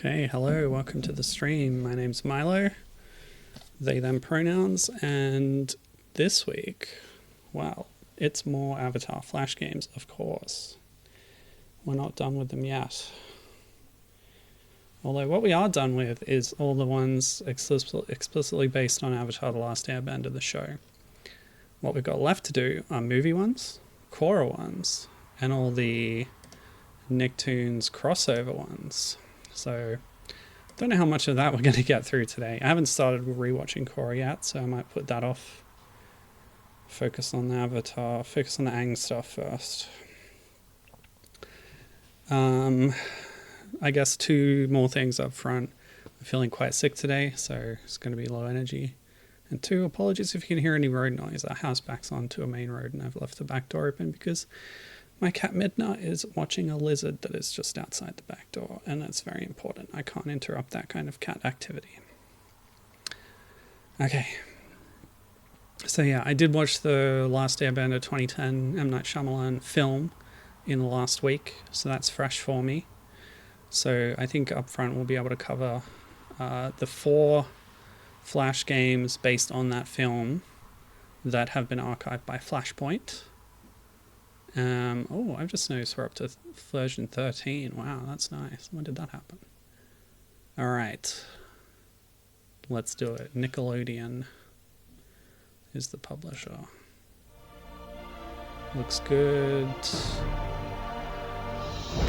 Okay, hello, welcome to the stream. My name's Milo, they them pronouns, and this week, well, it's more Avatar Flash games, of course. We're not done with them yet. Although what we are done with is all the ones explicitly based on Avatar The Last Airbender, the show. What we've got left to do are movie ones, Korra ones, and all the Nicktoons crossover ones. So, don't know how much of that we're going to get through today. I haven't started rewatching Korra yet, so I might put that off. Focus on the Avatar, focus on the Aang stuff first. I guess two more things up front. I'm feeling quite sick today, so it's going to be low energy. And two, apologies if you can hear any road noise. Our house backs onto a main road and I've left the back door open because my cat Midna is watching a lizard that is just outside the back door, and that's very important. I can't interrupt that kind of cat activity. Okay. So yeah, I did watch the Last Airbender 2010 M. Night Shyamalan film in the last week, so that's fresh for me. So I think up front we'll be able to cover the 4 Flash games based on that film that have been archived by Flashpoint. I've just noticed we're up to version 13. Wow, that's nice. When did that happen? Alright. Let's do it. Nickelodeon is the publisher. Looks good.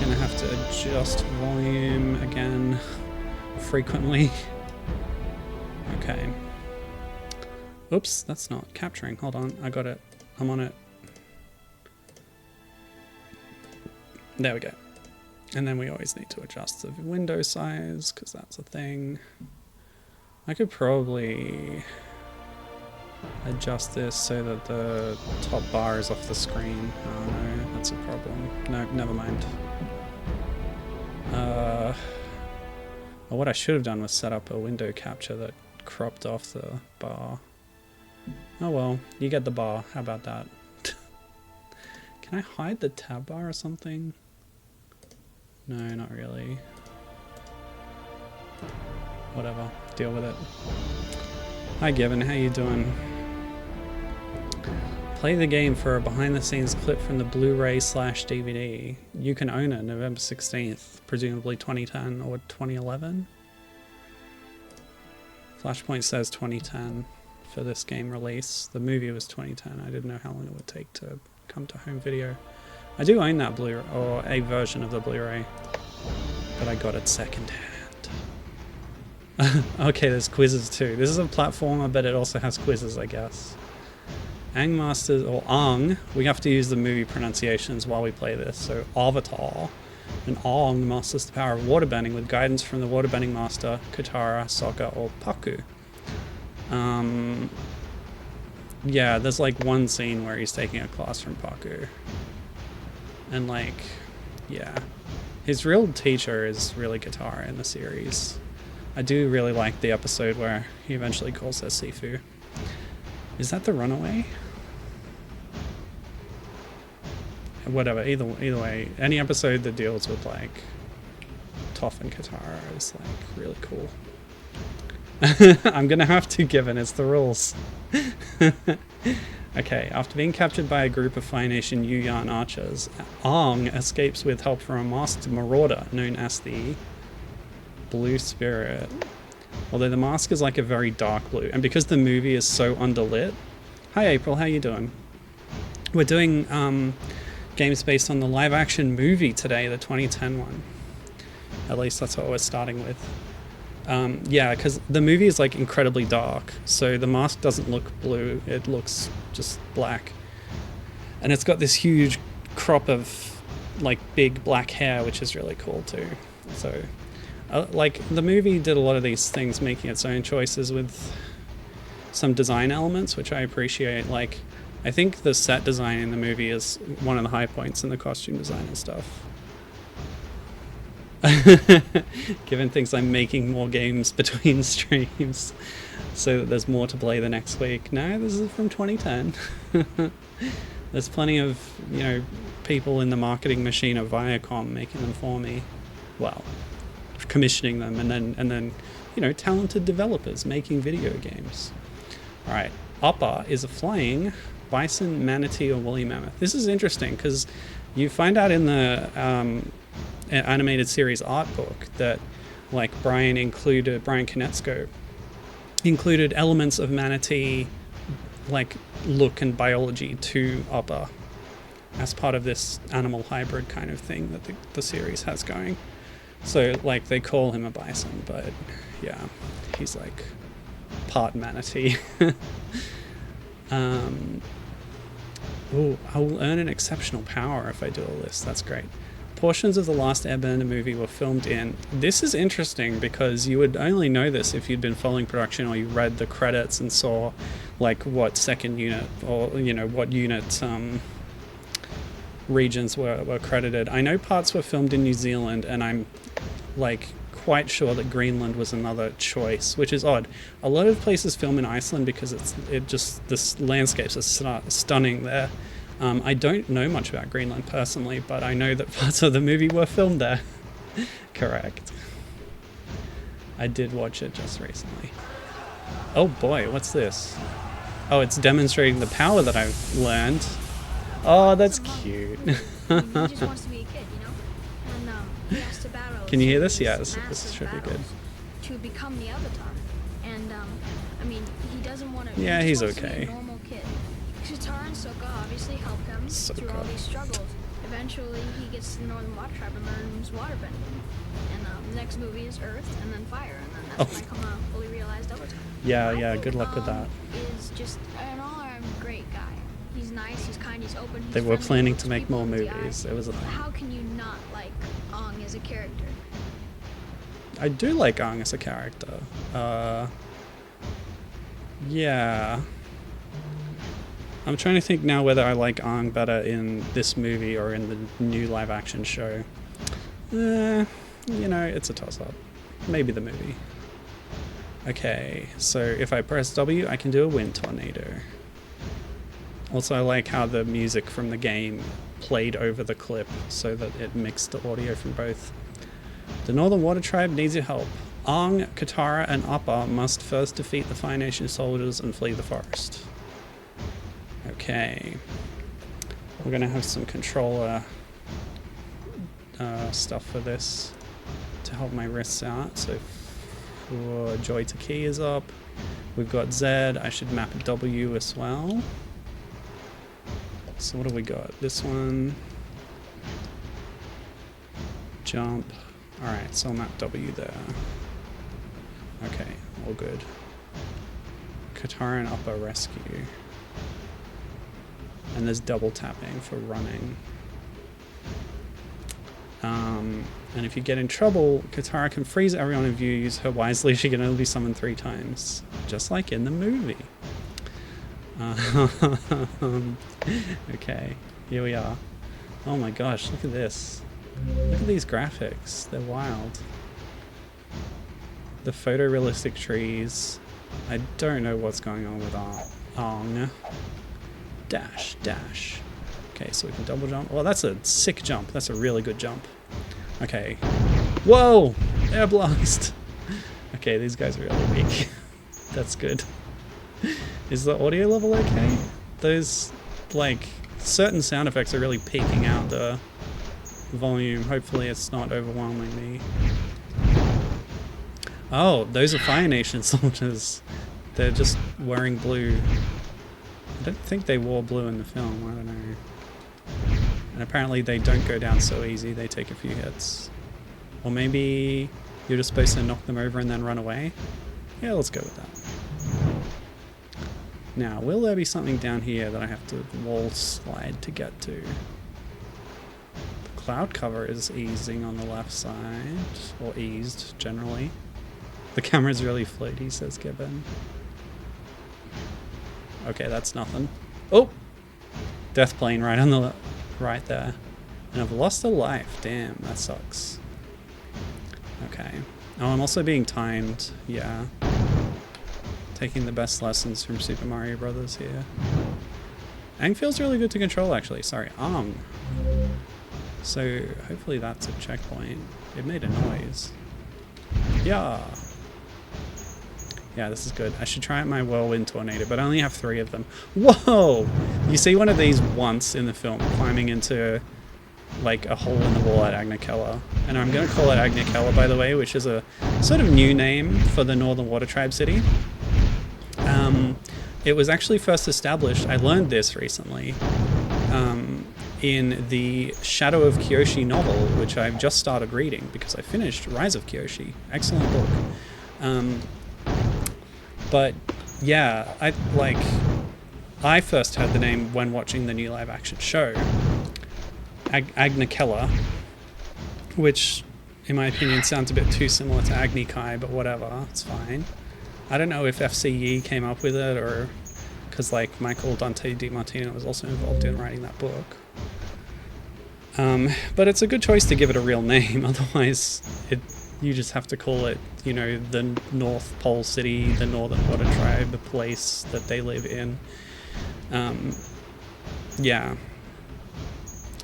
Gonna have to adjust volume again frequently. Okay. Oops, that's not capturing. Hold on, I got it. I'm on it. There we go. And then we always need to adjust the window size because that's a thing. I could probably adjust this so that the top bar is off the screen. Oh no, that's a problem. No, never mind. What I should have done was set up a window capture that cropped off the bar. Oh well, you get the bar. How about that? Can I hide the tab bar or something? No, not really. Whatever, deal with it. Hi Given, how you doing? Play the game for a behind-the-scenes clip from the Blu-ray/DVD. You can own it November 16th, presumably 2010 or 2011. Flashpoint says 2010 for this game release. The movie was 2010. I didn't know how long it would take to come to home video. I do own that Blu-ray, or a version of the Blu-ray, but I got it secondhand. Okay, there's quizzes too. This is a platformer, but it also has quizzes, I guess. Aang masters, or Aang, we have to use the movie pronunciations while we play this. So, Avatar, and Aang masters the power of waterbending with guidance from the waterbending master, Katara, Sokka, or Pakku. Yeah, there's like one scene where he's taking a class from Pakku. And like, yeah. His real teacher is really Katara in the series. I do really like the episode where he eventually calls her Sifu. Is that the runaway? Whatever, either way, any episode that deals with like Toph and Katara is like really cool. I'm gonna have to, given it's the rules. Okay, after being captured by a group of Fire Nation Yu-Yan archers, Aang escapes with help from a masked marauder known as the Blue Spirit. Although the mask is like a very dark blue, and because the movie is so underlit. Hi April, how you doing? We're doing games based on the live-action movie today, the 2010 one. At least that's what we're starting with. Yeah, because the movie is like incredibly dark, so the mask doesn't look blue, it looks just black. And it's got this huge crop of like big black hair, which is really cool too. So, like the movie did a lot of these things, making its own choices with some design elements, which I appreciate. Like, I think the set design in the movie is one of the high points in the costume design and stuff. Given things I'm making more games between streams so that there's more to play the next week. No, this is from 2010. There's plenty of, you know, people in the marketing machine of Viacom making them for me. Well, commissioning them, and then you know, talented developers making video games. All right, Oppa is a flying bison, manatee, or woolly mammoth. This is interesting because you find out in the animated series art book that like Brian Konietzko included elements of manatee like look and biology to Oppa as part of this animal hybrid kind of thing that the series has going. So like they call him a bison, but yeah, he's like part manatee. Oh, I will earn an exceptional power if I do all this. That's great. Portions of the Last Airbender movie were filmed in... This is interesting because you would only know this if you'd been following production or you read the credits and saw like what second unit or, you know, what unit regions were credited. I know parts were filmed in New Zealand, and I'm like quite sure that Greenland was another choice, which is odd. A lot of places film in Iceland because the landscapes are stunning there. I don't know much about Greenland personally, but I know that parts of the movie were filmed there. Correct. I did watch it just recently. Oh boy, what's this? Oh, it's demonstrating the power that I've learned. Oh, that's cute. He just wants to be a kid, you know? And he has to battle. Can you hear this? Yes, this should be good. To become the Avatar. And I mean, he doesn't want to. Yeah, he's okay. okay. A normal kid. Katara and Sokka obviously help him through all these struggles. Eventually, he gets to the Northern Water Tribe and learns waterbending. And the next movie is Earth, and then Fire, and then that's when I become a fully realized Avatar. Yeah, good luck with that. Is just an all-around great guy. He's nice, he's kind, he's open, he's They were friendly, planning to make more movies. It was a thing. How can you not like Aang as a character? I do like Aang as a character. Yeah. I'm trying to think now whether I like Aang better in this movie or in the new live-action show. You know, it's a toss-up. Maybe the movie. Okay, so if I press W, I can do a wind tornado. Also, I like how the music from the game played over the clip so that it mixed the audio from both. The Northern Water Tribe needs your help. Aang, Katara, and Appa must first defeat the Fire Nation soldiers and flee the forest. Okay. We're going to have some controller stuff for this to help my wrists out. So joy to key is up. We've got Z. I should map W as well. So what do we got? This one. Jump. Alright, so I'll map W there. Okay, all good. Katara and Appa rescue. And there's double tapping for running. And if you get in trouble, Katara can freeze everyone if you use her wisely. She can only be summoned 3 times, just like in the movie. Okay, here we are. Oh my gosh, look at this. Look at these graphics. They're wild. The photorealistic trees. I don't know what's going on with Aang. Dash, dash. Okay, so we can double jump. Well, that's a sick jump. That's a really good jump. Okay. Whoa! Air blast! Okay, these guys are really weak. That's good. Is the audio level okay? Those, like, certain sound effects are really peaking out the volume. Hopefully it's not overwhelming me. Oh, those are Fire Nation soldiers. They're just wearing blue. I don't think they wore blue in the film, I don't know. And apparently they don't go down so easy, they take a few hits. Or maybe you're just supposed to knock them over and then run away? Yeah, let's go with that. Now, will there be something down here that I have to wall slide to get to? The cloud cover is easing on the left side, or eased generally. The camera's really floaty, says Gibbon. Okay, that's nothing. Oh! Death plane right on the right there. And I've lost a life. Damn, that sucks. Okay. Oh, I'm also being timed. Yeah. Taking the best lessons from Super Mario Brothers here. Aang feels really good to control, actually. Sorry, Aang. So, hopefully that's a checkpoint. It made a noise. Yeah. Yeah, this is good. I should try out my whirlwind tornado, but I only have 3 of them. Whoa! You see one of these once in the film, climbing into like a hole in the wall at Agnikella. And I'm going to call it Agnikella, by the way, which is a sort of new name for the Northern Water Tribe city. It was actually first established, I learned this recently, in the Shadow of Kyoshi novel, which I've just started reading because I finished Rise of Kyoshi. Excellent book. But yeah, I first heard the name when watching the new live action show, Agnikella, which in my opinion sounds a bit too similar to Agni Kai, but whatever, it's fine. I don't know if FCE came up with it, or because like Michael Dante DiMartino was also involved in writing that book. But it's a good choice to give it a real name, otherwise you just have to call it, you know, the North Pole City, the Northern Water Tribe, the place that they live in. Yeah.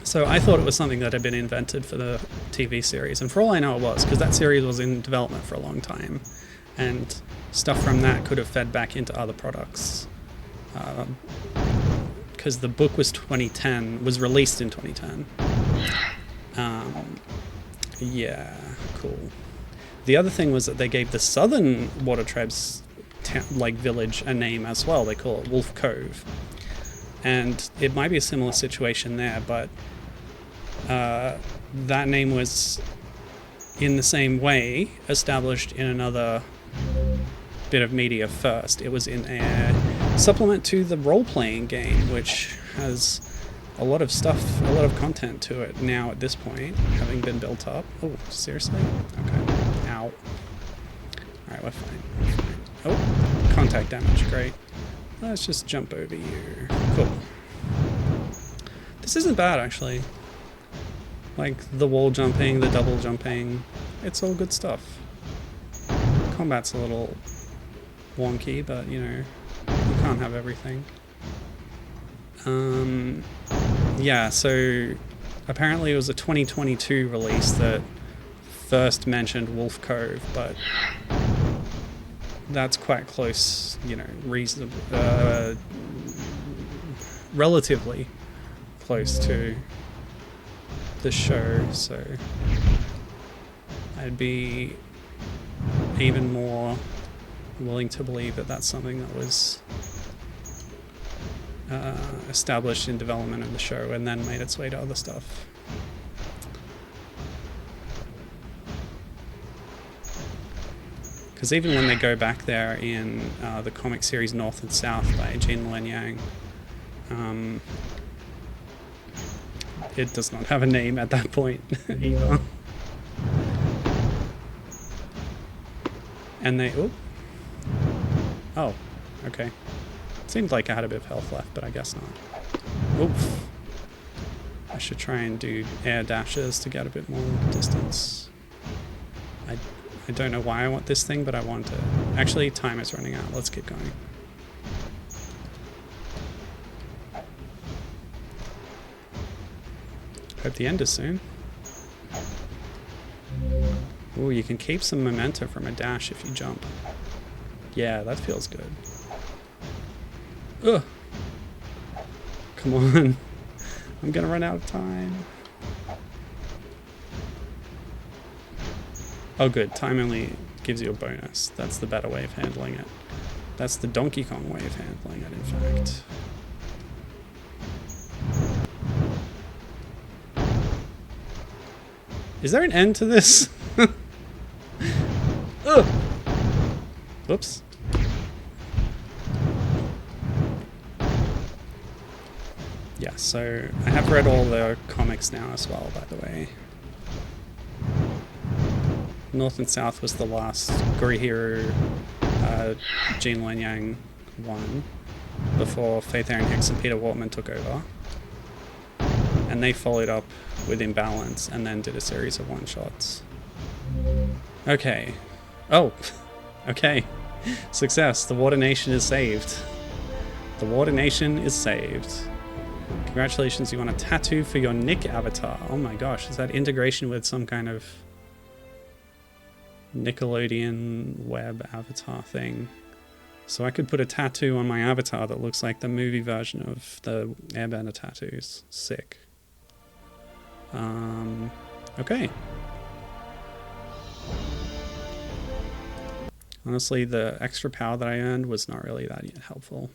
So I thought it was something that had been invented for the TV series, and for all I know it was, because that series was in development for a long time, and stuff from that could have fed back into other products. Because the book was released in 2010. Yeah, cool. The other thing was that they gave the Southern Water Tribe's village a name as well. They call it Wolf Cove. And it might be a similar situation there, but that name was, in the same way, established in another bit of media first. It was in a supplement to the role-playing game, which has a lot of stuff, a lot of content to it now at this point, having been built up. Oh, seriously? Okay. Ow. Alright, we're fine. Oh, contact damage, great. Let's just jump over you. Cool. This isn't bad, actually. Like, the wall jumping, the double jumping, it's all good stuff. Combat's a little wonky, but, you know, you can't have everything. Yeah, so apparently it was a 2022 release that first mentioned Wolf Cove, but that's quite close, you know, relatively close to the show, so I'd be even more willing to believe that that's something that was established in development of the show and then made its way to other stuff. Because even when they go back there in the comic series North and South by Gene Luen Yang, it does not have a name at that point either. And they... Oh, okay. Seemed like I had a bit of health left, but I guess not. Oof. I should try and do air dashes to get a bit more distance. I don't know why I want this thing, but I want it. Actually, time is running out. Let's keep going. Hope the end is soon. Ooh, you can keep some momentum from a dash if you jump. Yeah, that feels good. Ugh. Come on. I'm gonna run out of time. Oh good, time only gives you a bonus. That's the better way of handling it. That's the Donkey Kong way of handling it, in fact. Is there an end to this? Ugh. Oops. Yeah, so I have read all the comics now as well, by the way. North and South was the last Gurihiro Gene Luen Yang one, before Faith Aaron Hicks and Peter Wortman took over. And they followed up with Imbalance and then did a series of one-shots. Okay. Oh, okay. Success. The Water Nation is saved. The Water Nation is saved. Congratulations, you want a tattoo for your Nick avatar. Oh my gosh, is that integration with some kind of Nickelodeon web avatar thing. So I could put a tattoo on my avatar that looks like the movie version of the Airbender tattoos. Sick. Okay. Honestly, the extra power that I earned was not really that helpful.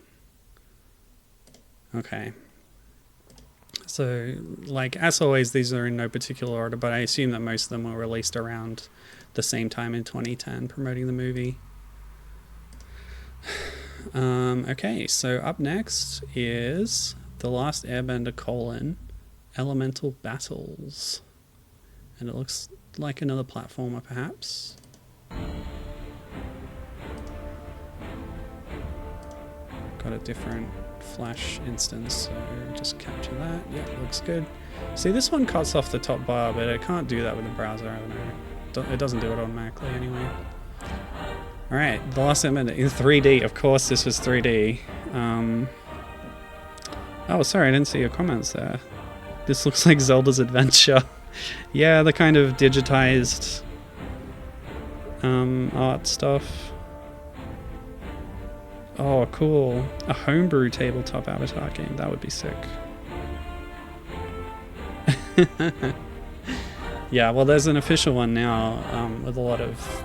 Okay. So, like, as always, these are in no particular order, but I assume that most of them were released around the same time in 2010, promoting the movie. Okay, so up next is The Last Airbender : Elemental Battles. And it looks like another platformer, perhaps. Got a different Flash instance, so just capture that. Yeah, looks good. See, this one cuts off the top bar, but I can't do that with the browser. I don't know. It doesn't do it automatically anyway. Alright, The Last Airbender in 3D. Of course, this was 3D. Oh, sorry, I didn't see your comments there. This looks like Zelda's Adventure. Yeah, the kind of digitized art stuff. Oh, cool. A homebrew tabletop avatar game. That would be sick. Yeah, well, there's an official one now with a lot of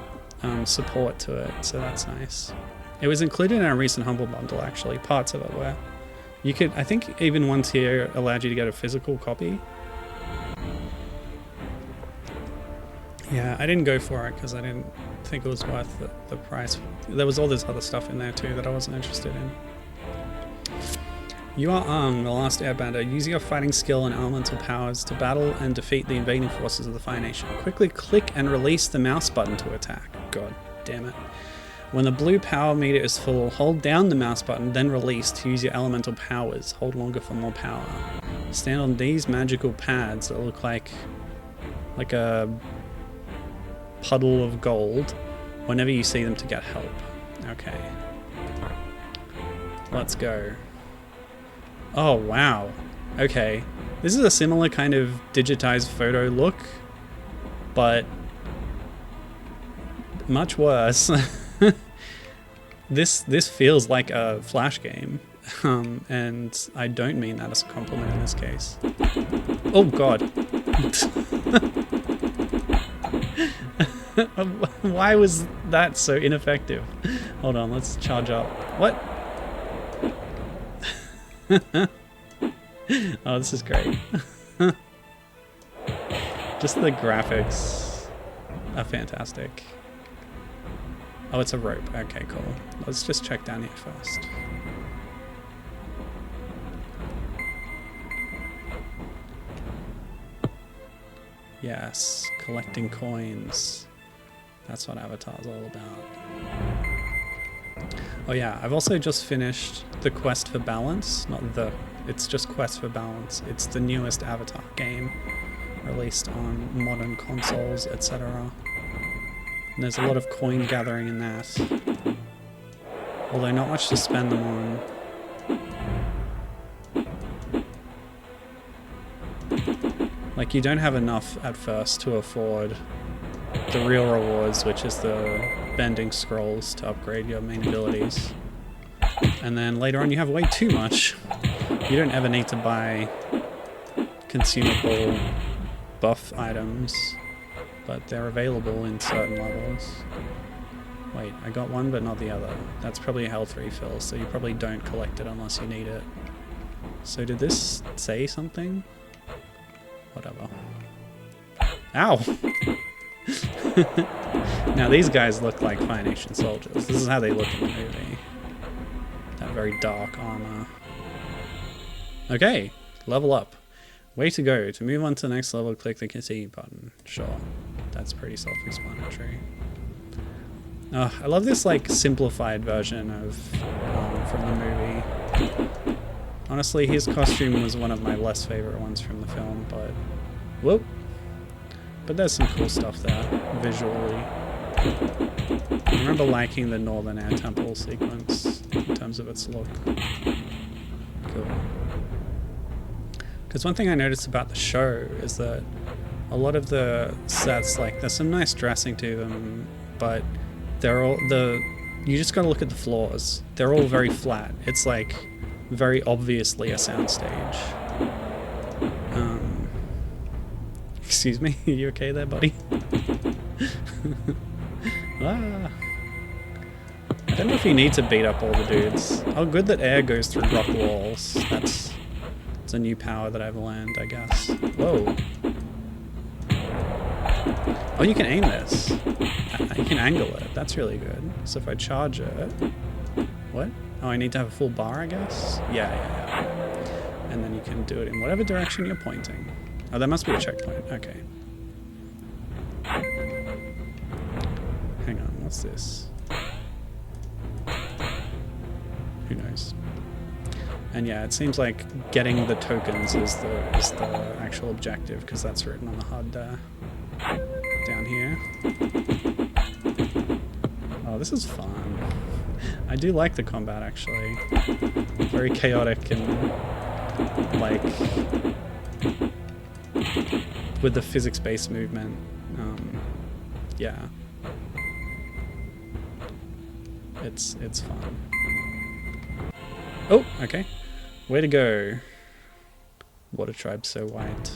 support to it, so that's nice. It was included in our recent Humble Bundle, actually. Parts of it were. You could, I think even one tier allowed you to get a physical copy. Yeah, I didn't go for it because I didn't think it was worth the price. There was all this other stuff in there too that I wasn't interested in. You are Aang, the Last Airbender. Use your fighting skill and elemental powers to battle and defeat the invading forces of the Fire Nation. Quickly click and release the mouse button to attack. God damn it. When the blue power meter is full, hold down the mouse button, then release to use your elemental powers. Hold longer for more power. Stand on these magical pads that look like a puddle of gold whenever you see them to get help. Okay. Let's go. Oh, wow. Okay. This is a similar kind of digitized photo look, but much worse. This feels like a Flash game, and I don't mean that as a compliment in this case. Oh god. Why was that so ineffective? Hold on, let's charge up. What? Oh, this is great. Just the graphics are fantastic. Oh, it's a rope. Okay, cool. Let's just check down here first. Yes, collecting coins. That's what Avatar's all about. Oh yeah, I've also just finished the Quest for Balance. It's just Quest for Balance. It's the newest Avatar game, released on modern consoles, etc. And there's a lot of coin gathering in that. Although not much to spend them on. Like, you don't have enough at first to afford the real rewards, which is the bending scrolls to upgrade your main abilities. And then later on you have way too much. You don't ever need to buy consumable buff items, but they're available in certain levels. Wait, I got one but not the other. That's probably a health refill, so you probably don't collect it unless you need it. So did this say something? Whatever. Ow! Now these guys look like Fire Nation soldiers. This is how they look in the movie. That very dark armor. Okay, level up. Way to go. To move on to the next level, click the continue button. Sure, that's pretty self-explanatory. I love this like simplified version of from the movie. Honestly, his costume was one of my less favorite ones from the film, but whoop. But there's some cool stuff there, visually. I remember liking the Northern Air Temple sequence in terms of its look. Cool. Because one thing I noticed about the show is that a lot of the sets, like, there's some nice dressing to them, but they're all you just gotta look at the floors. They're all very flat. It's like very obviously a soundstage. Excuse me, are you okay there, buddy? Ah. I don't know if you need to beat up all the dudes. Oh, good that air goes through rock walls. It's a new power that I've learned, I guess. Whoa. Oh, you can aim this. You can angle it. That's really good. So if I charge it... What? Oh, I need to have a full bar, I guess? Yeah. And then you can do it in whatever direction you're pointing. Oh, that must be a checkpoint. Okay. Hang on, what's this? Who knows? And yeah, it seems like getting the tokens is the actual objective, because that's written on the HUD there. Down here. Oh, this is fun. I do like the combat, actually. Very chaotic and like with the physics-based movement. Yeah. It's fun. Oh, okay. Way to go. Water tribe so white.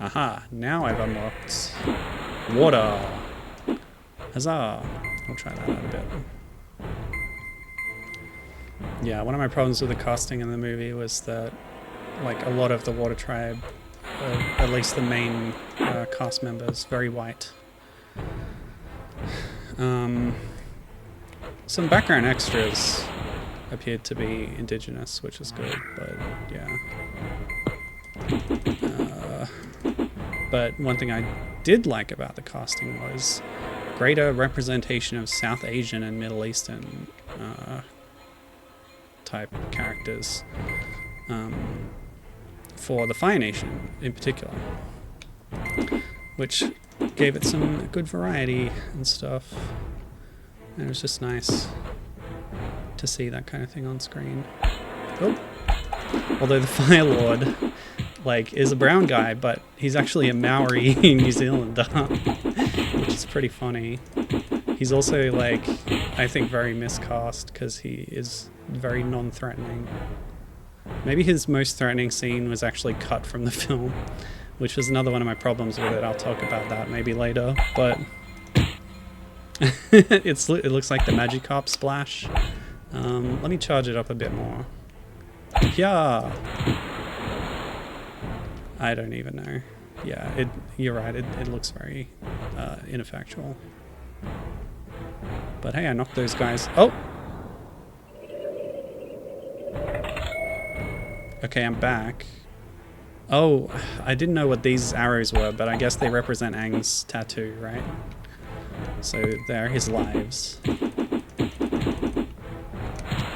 Aha, now I've unlocked water. Huzzah. I'll try that out a bit. Yeah, one of my problems with the casting in the movie was that like a lot of the water tribe, at least the main cast members, very white. Some background extras appeared to be indigenous, which is good, but yeah. But one thing I did like about the casting was greater representation of South Asian and Middle Eastern type characters for the Fire Nation in particular, which gave it some good variety and stuff, and it was just nice to see that kind of thing on screen. Oh. Although the Fire Lord like is a brown guy, but he's actually a Maori New Zealander, which is pretty funny. He's also like, I think, very miscast because he is very non-threatening. Maybe his most threatening scene was actually cut from the film, which was another one of my problems with it. I'll talk about that maybe later, but it looks like the Magikarp splash. Let me charge it up a bit more. Yeah. I don't even know. Yeah, you're right, it looks very ineffectual. But hey, I knocked those guys. Oh! Okay, I'm back. Oh, I didn't know what these arrows were, but I guess they represent Aang's tattoo, right? So they're his lives.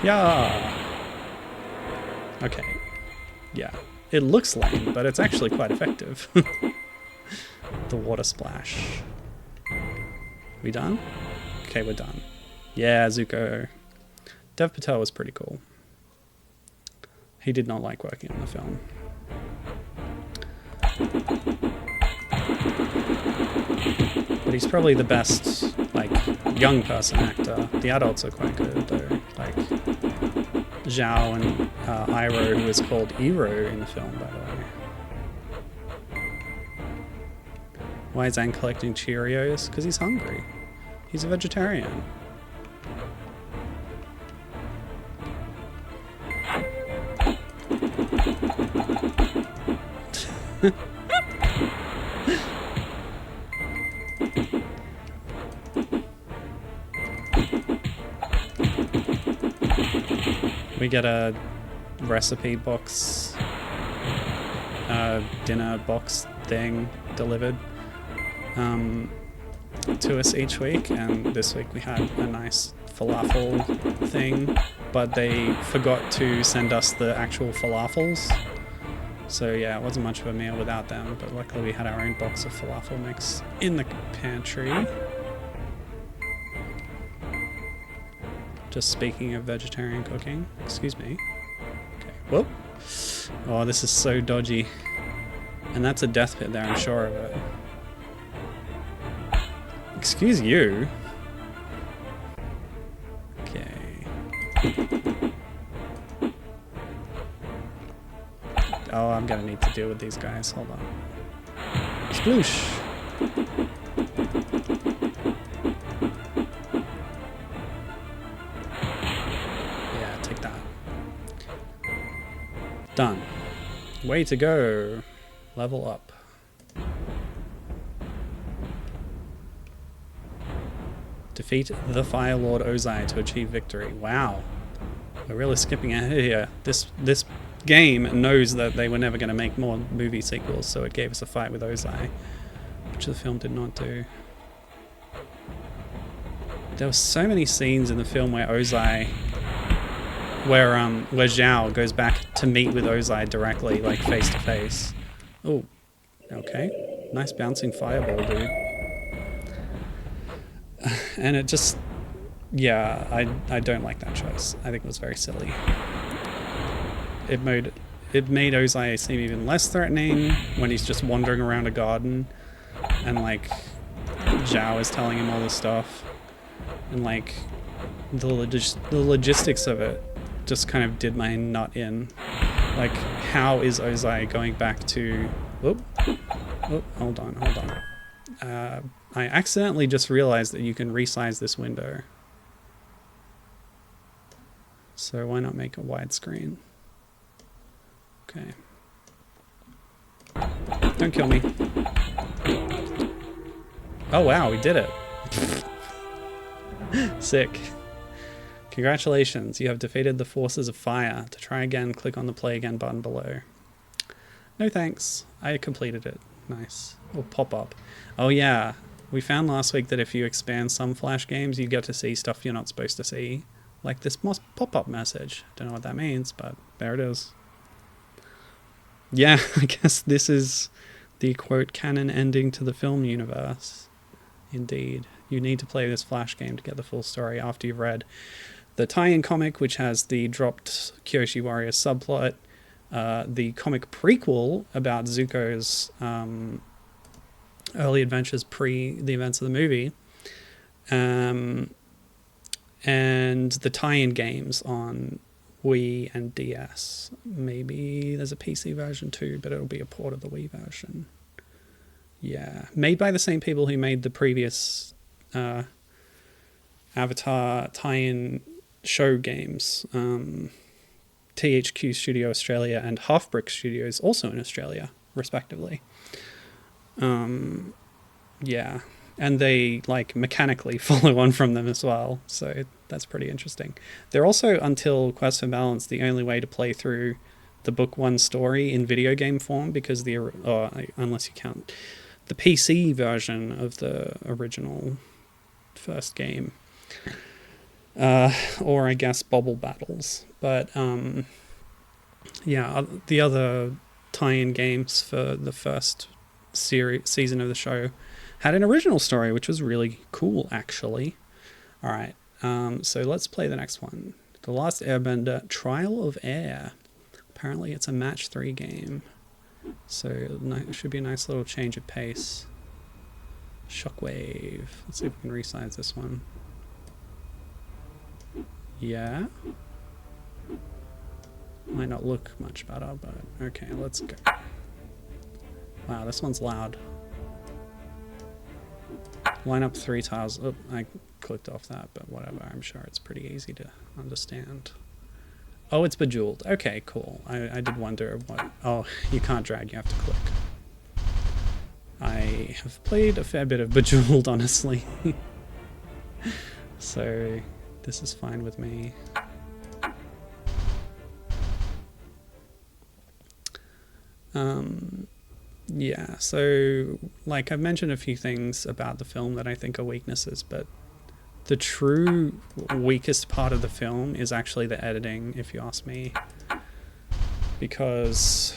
Yeah! Okay. Yeah. It looks lame, but it's actually quite effective. The water splash. We done? Okay, we're done. Yeah, Zuko. Dev Patel was pretty cool. He did not like working on the film. But he's probably the best, like, young person actor. The adults are quite good, though. Like, Zhao and Iroh, who is called Ero in the film, by the way. Why is Aang collecting Cheerios? Because he's hungry. He's a vegetarian. We get a recipe box, dinner box thing delivered to us each week, and this week we had a nice falafel thing, but they forgot to send us the actual falafels. So yeah, it wasn't much of a meal without them, but luckily we had our own box of falafel mix in the pantry. Just speaking of vegetarian cooking, excuse me. Okay, whoop. Oh, this is so dodgy. And that's a death pit there, I'm sure of it. Excuse you. Okay. Oh, I'm gonna need to deal with these guys. Hold on. Sploosh. Yeah, take that. Done. Way to go. Level up. Defeat the Fire Lord Ozai to achieve victory. Wow. We're really skipping ahead here. This game knows that they were never going to make more movie sequels, so it gave us a fight with Ozai, which the film did not do. There were so many scenes in the film where Ozai, where Zhao goes back to meet with Ozai directly, like face to face. Oh, okay. Nice bouncing fireball, dude. And it just, yeah, I don't like that choice. I think it was very silly. It made Ozai seem even less threatening when he's just wandering around a garden, and like Zhao is telling him all this stuff, and like the logistics of it just kind of did my nut in. Like, how is Ozai going back to? Whoop, whoop, hold on. I accidentally just realized that you can resize this window. So why not make a widescreen? Okay. Don't kill me. Oh wow, we did it. Sick. Congratulations, you have defeated the forces of fire. To try again, click on the play again button below. No thanks, I completed it. Nice. Or pop up. Oh yeah, we found last week that if you expand some Flash games, you get to see stuff you're not supposed to see. Like this pop-up message. Don't know what that means, but there it is. Yeah, I guess this is the quote canon ending to the film universe. Indeed. You need to play this Flash game to get the full story after you've read the tie-in comic, which has the dropped Kyoshi Warrior subplot, the comic prequel about Zuko's early adventures pre the events of the movie, and the tie-in games on Wii and DS. Maybe there's a PC version too, but it'll be a port of the Wii version. Yeah, made by the same people who made the previous Avatar tie-in show games, THQ Studio Australia and Half Brick Studios, also in Australia, respectively. Yeah, and they like mechanically follow on from them as well, so that's pretty interesting. They're also, until Quest for Balance, the only way to play through the book one story in video game form, because unless you count the PC version of the original first game, or I guess Bobble Battles. But yeah, the other tie-in games for the first season of the show had an original story, which was really cool, actually. All right, so let's play the next one. The Last Airbender Trial of Air. Apparently it's a match 3 game, so it should be a nice little change of pace. Shockwave. Let's see if we can resize this one. Yeah. Might not look much better, but okay, let's go. Wow, this one's loud. Line up 3 tiles. Oh, I clicked off that, but whatever. I'm sure it's pretty easy to understand. Oh, it's Bejeweled. Okay, cool. I did wonder what... Oh, you can't drag, you have to click. I have played a fair bit of Bejeweled, honestly. So, this is fine with me. Yeah, so, like, I've mentioned a few things about the film that I think are weaknesses, but the true weakest part of the film is actually the editing, if you ask me. Because,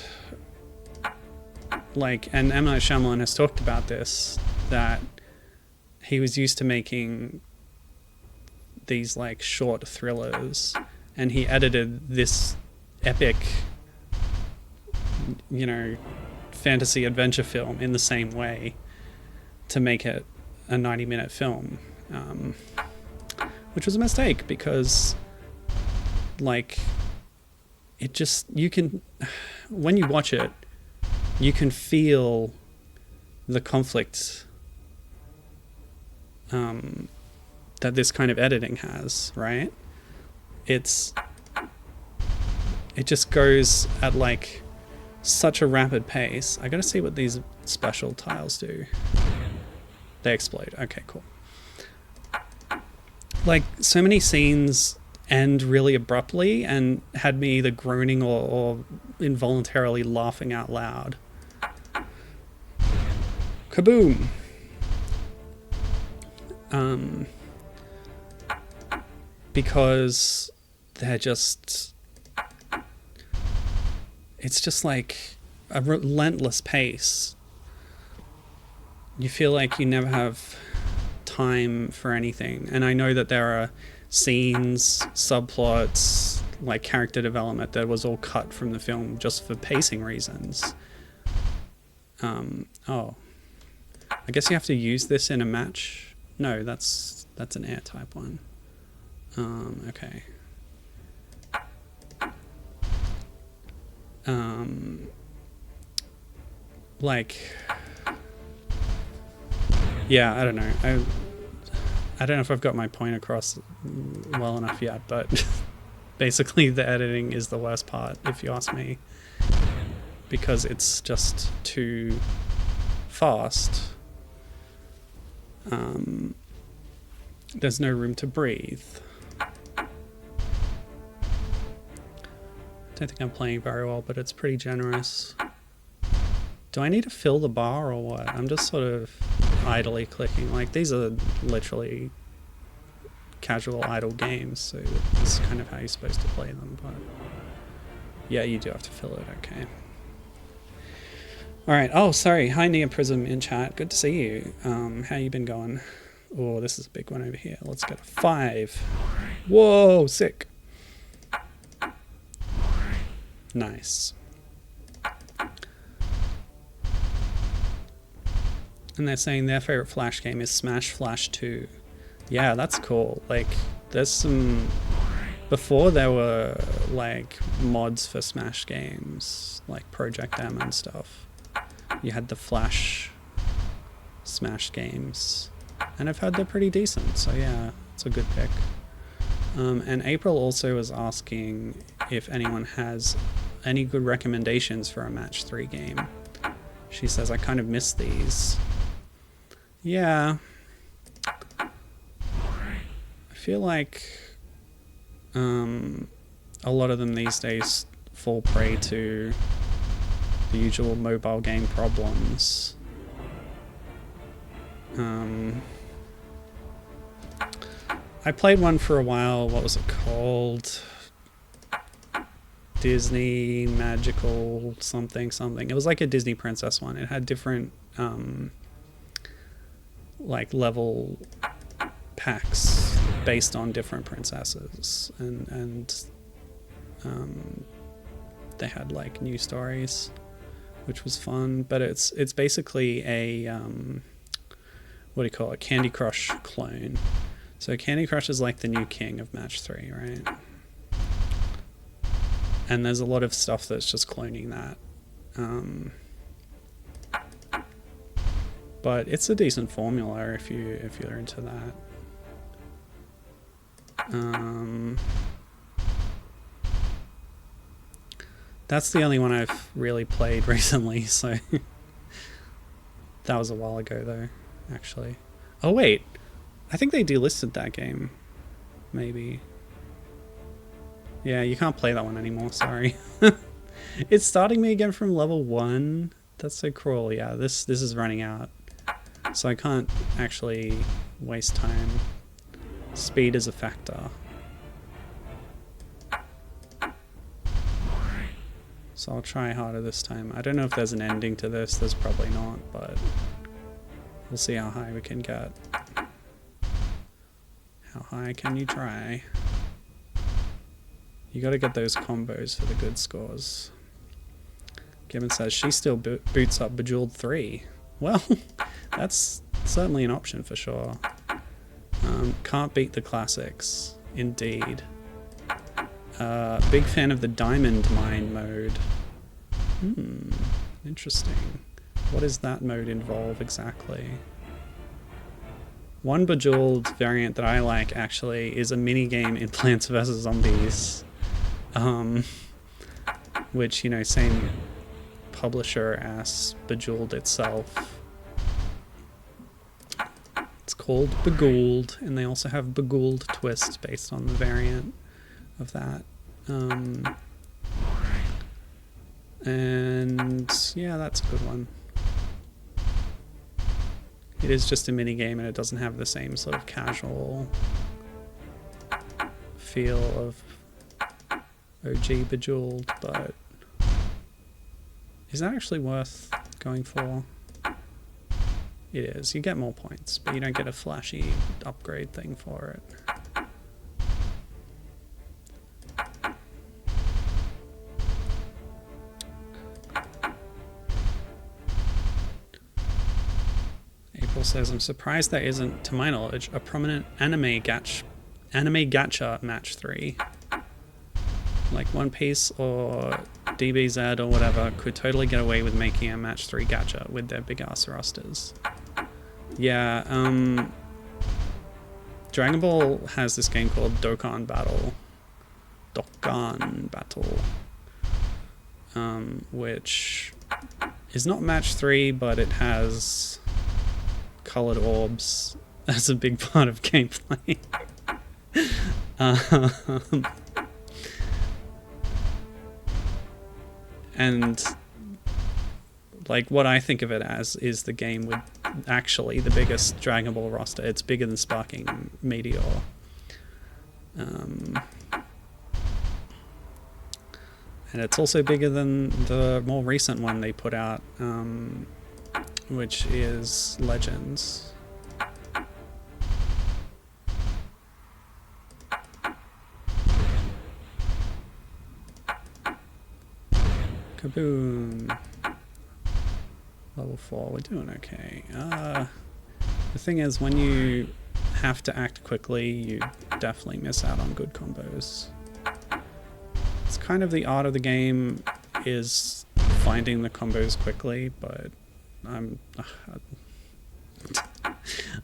like, and M. Night Shyamalan has talked about this, that he was used to making these, like, short thrillers, and he edited this epic, you know, fantasy adventure film in the same way to make it a 90-minute film, which was a mistake because, like, it just, you can, when you watch it, you can feel the conflict that this kind of editing has, right? It just goes at like such a rapid pace. I gotta see what these special tiles do. They explode. Okay, cool. Like, so many scenes end really abruptly and had me either groaning or involuntarily laughing out loud. Kaboom! Because they're just... It's just like a relentless pace. You feel like you never have time for anything. And I know that there are scenes, subplots, like character development that was all cut from the film just for pacing reasons. Oh. I guess you have to use this in a match. No, that's an air type one. Okay. Like, yeah, I don't know. I don't know if I've got my point across well enough yet, but basically the editing is the worst part, if you ask me, because it's just too fast. There's no room to breathe. I don't think I'm playing very well, but it's pretty generous. Do I need to fill the bar or what? I'm just sort of idly clicking. Like, these are literally casual idle games, so this is kind of how you're supposed to play them, but yeah, you do have to fill it. Okay. Alright, oh, sorry. Hi, Neoprism in chat. Good to see you. How you been going? Oh, this is a big one over here. Let's get a 5. Whoa, sick. Nice. And they're saying their favorite Flash game is Smash Flash 2. Yeah, that's cool. Like, there's some... Before there were, like, mods for Smash games, like Project M and stuff. You had the Flash Smash games. And I've heard they're pretty decent, so yeah, it's a good pick. And April also was asking if anyone has any good recommendations for a Match 3 game. She says, I kind of miss these. Yeah. I feel like a lot of them these days fall prey to the usual mobile game problems. I played one for a while. What was it called? Disney Magical something something. It was like a Disney Princess one. It had different like level packs based on different princesses, and they had like new stories, which was fun. But it's basically a what do you call it? Candy Crush clone. So Candy Crush is like the new king of Match 3, right? And there's a lot of stuff that's just cloning that. But it's a decent formula if you're into that. That's the only one I've really played recently, so that was a while ago though, actually. Oh wait, I think they delisted that game, maybe. Yeah, you can't play that one anymore, sorry. It's starting me again from level 1. That's so cruel. Yeah, this is running out. So I can't actually waste time. Speed is a factor. So I'll try harder this time. I don't know if there's an ending to this. There's probably not, but we'll see how high we can get. How high can you try? You gotta get those combos for the good scores. Gibbon says she still boots up Bejeweled 3. Well, that's certainly an option for sure. Can't beat the classics, indeed. Big fan of the diamond mine mode. Interesting. What does that mode involve exactly? One Bejeweled variant that I like actually is a mini game in Plants vs Zombies, which, you know, same publisher as Bejeweled itself. It's called Bejeweled, and they also have Bejeweled Twist based on the variant of that. And yeah, that's a good one. It is just a mini game, and it doesn't have the same sort of casual feel of OG Bejeweled, but is that actually worth going for? It is. You get more points, but you don't get a flashy upgrade thing for it. April says, I'm surprised there isn't, to my knowledge, a prominent anime gacha match 3. Like One Piece or DBZ or whatever could totally get away with making a match 3 gacha with their big ass rosters. Yeah, Dragon Ball has this game called Dokkan Battle, which is not match 3, but it has colored orbs as a big part of gameplay. And like what I think of it as is the game with actually the biggest Dragon Ball roster. It's bigger than Sparking Meteor. And it's also bigger than the more recent one they put out, which is Legends. Kaboom. Level 4, we're doing okay. The thing is, when you have to act quickly, you definitely miss out on good combos. It's kind of the art of the game is finding the combos quickly, but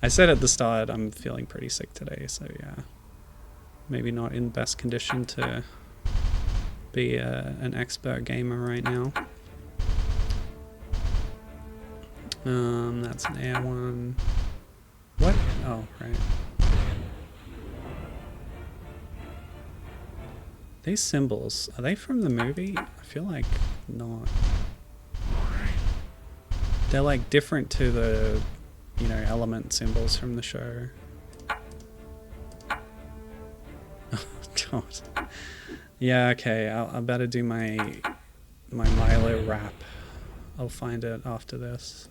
I said at the start I'm feeling pretty sick today, so yeah. Maybe not in best condition to be an expert gamer right now. That's an air one. What? Oh, right. These symbols, are they from the movie? I feel like not. They're like different to the, you know, element symbols from the show. Oh, God. Yeah, okay, I better do my Milo rap. I'll find it after this.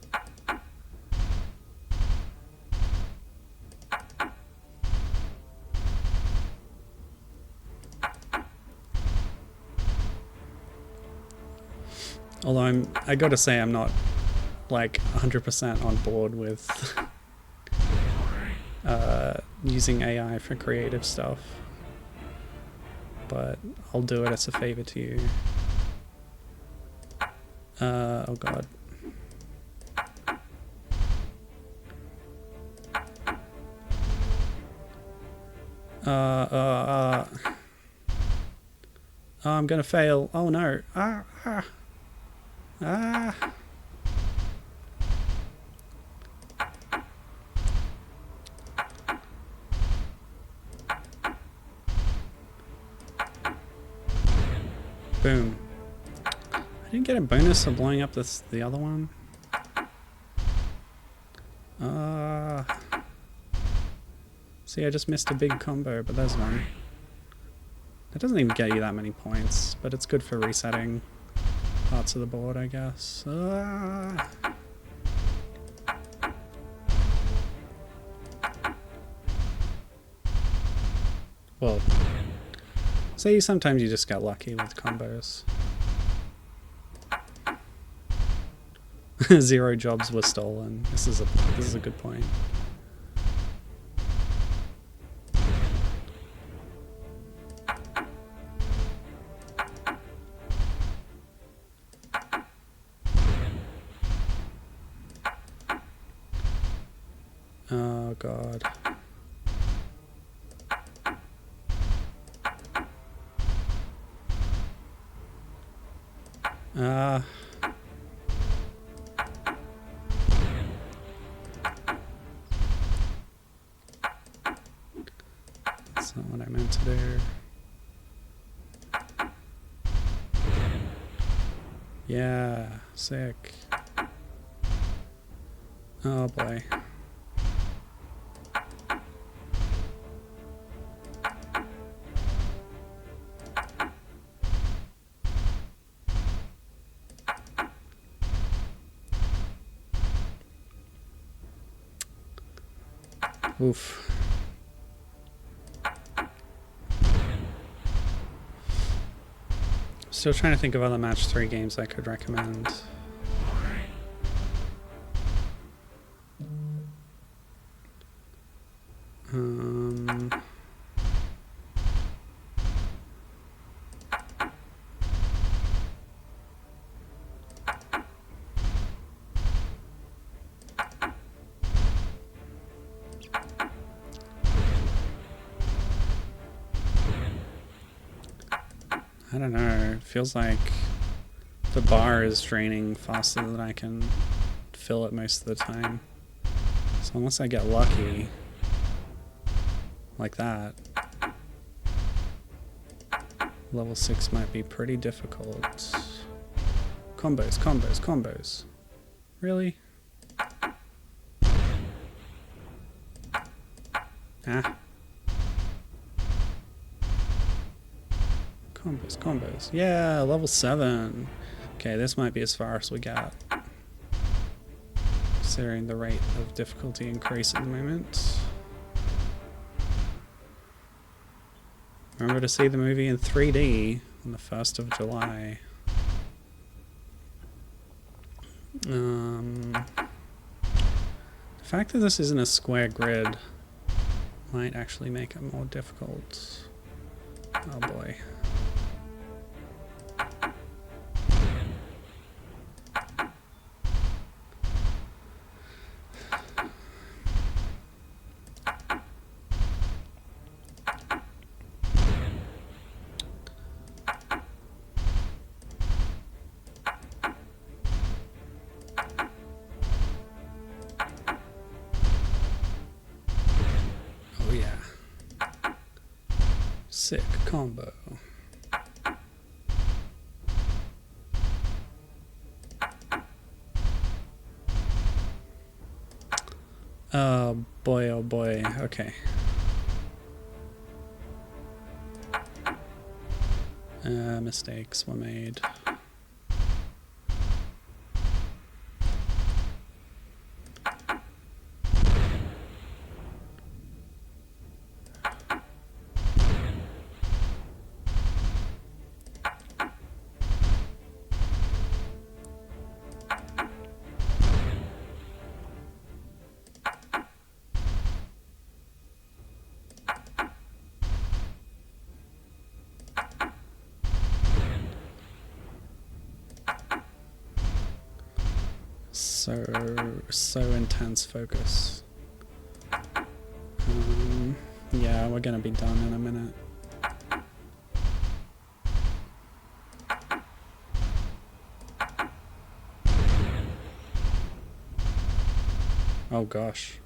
Although I gotta say I'm not like 100% on board with using AI for creative stuff. But I'll do it as a favor to you. Oh God. Oh, I'm gonna fail. Oh no. Boom. I didn't get a bonus for blowing up the other one. See, I just missed a big combo, but there's one. It doesn't even get you that many points, but it's good for resetting parts of the board, I guess. Well, see, sometimes you just get lucky with combos. 0 jobs were stolen. This is a good point. Oh god. That's not what I meant to do. Yeah, sick. Oh boy. Oof. Still trying to think of other match 3 games I could recommend. I don't know, it feels like the bar is draining faster than I can fill it most of the time. So unless I get lucky, like that, level 6 might be pretty difficult. Combos, combos, combos. Really? Ah. Combos, combos. Yeah, level 7. Okay, this might be as far as we got. Considering the rate of difficulty increase at the moment. Remember to see the movie in 3D on the 1st of July. The fact that this isn't a square grid might actually make it more difficult. Oh boy. Sick combo. Oh boy, oh boy. Okay. Mistakes were made. So intense focus. Yeah, we're gonna be done in a minute. Oh gosh.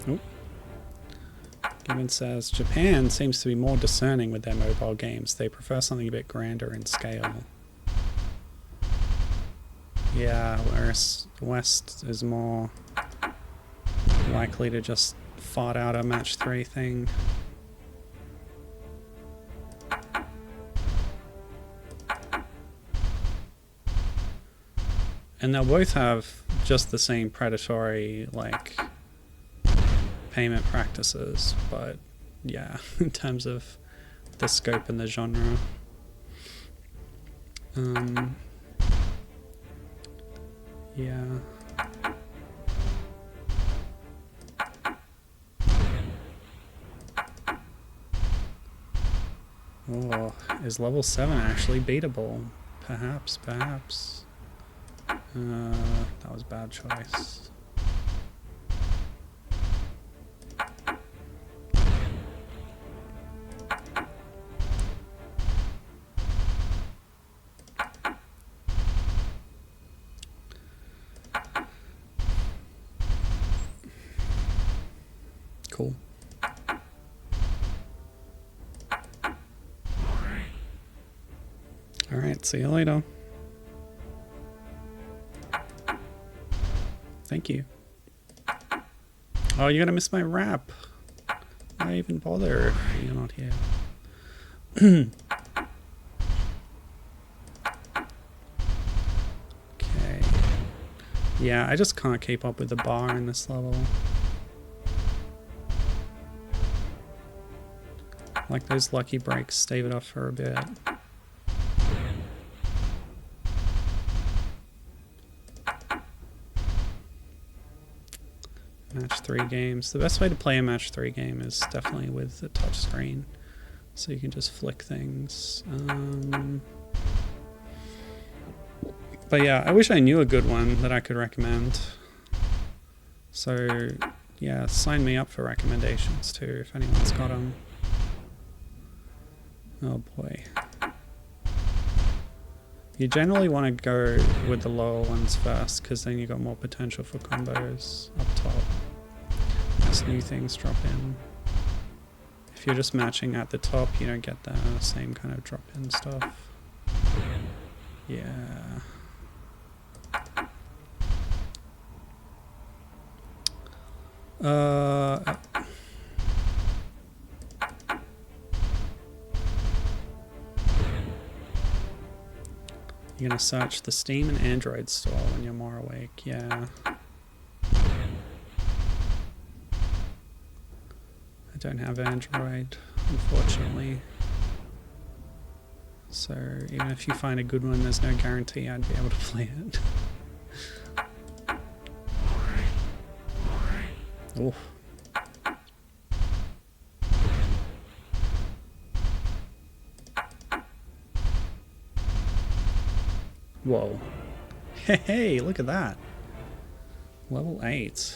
Nope. Given says, Japan seems to be more discerning with their mobile games. They prefer something a bit grander in scale. Yeah, whereas West is more likely to just fart out a match 3 thing. And they'll both have just the same predatory, like, payment practices, but yeah, in terms of the scope and the genre. Yeah. Oh, is level 7 actually beatable? Perhaps, perhaps. That was a bad choice. Cool. Alright, see you later. Thank you. Oh, you're gonna miss my rap. Why even bother if you're not here? Okay. Yeah, I just can't keep up with the bar in this level. Like those lucky breaks stave it off for a bit. Match 3 games. The best way to play a match 3 game is definitely with the touch screen. So you can just flick things. But yeah, I wish I knew a good one that I could recommend. So yeah, sign me up for recommendations too if anyone's got them. Oh boy. You generally want to go with the lower ones first, because then you got more potential for combos up top as new things drop in. If you're just matching at the top, you don't get the same kind of drop in stuff. Yeah. You're gonna search the Steam and Android store when you're more awake, yeah. I don't have Android, unfortunately. So even if you find a good one, there's no guarantee I'd be able to play it. Oh. Whoa. Hey, look at that. Level 8.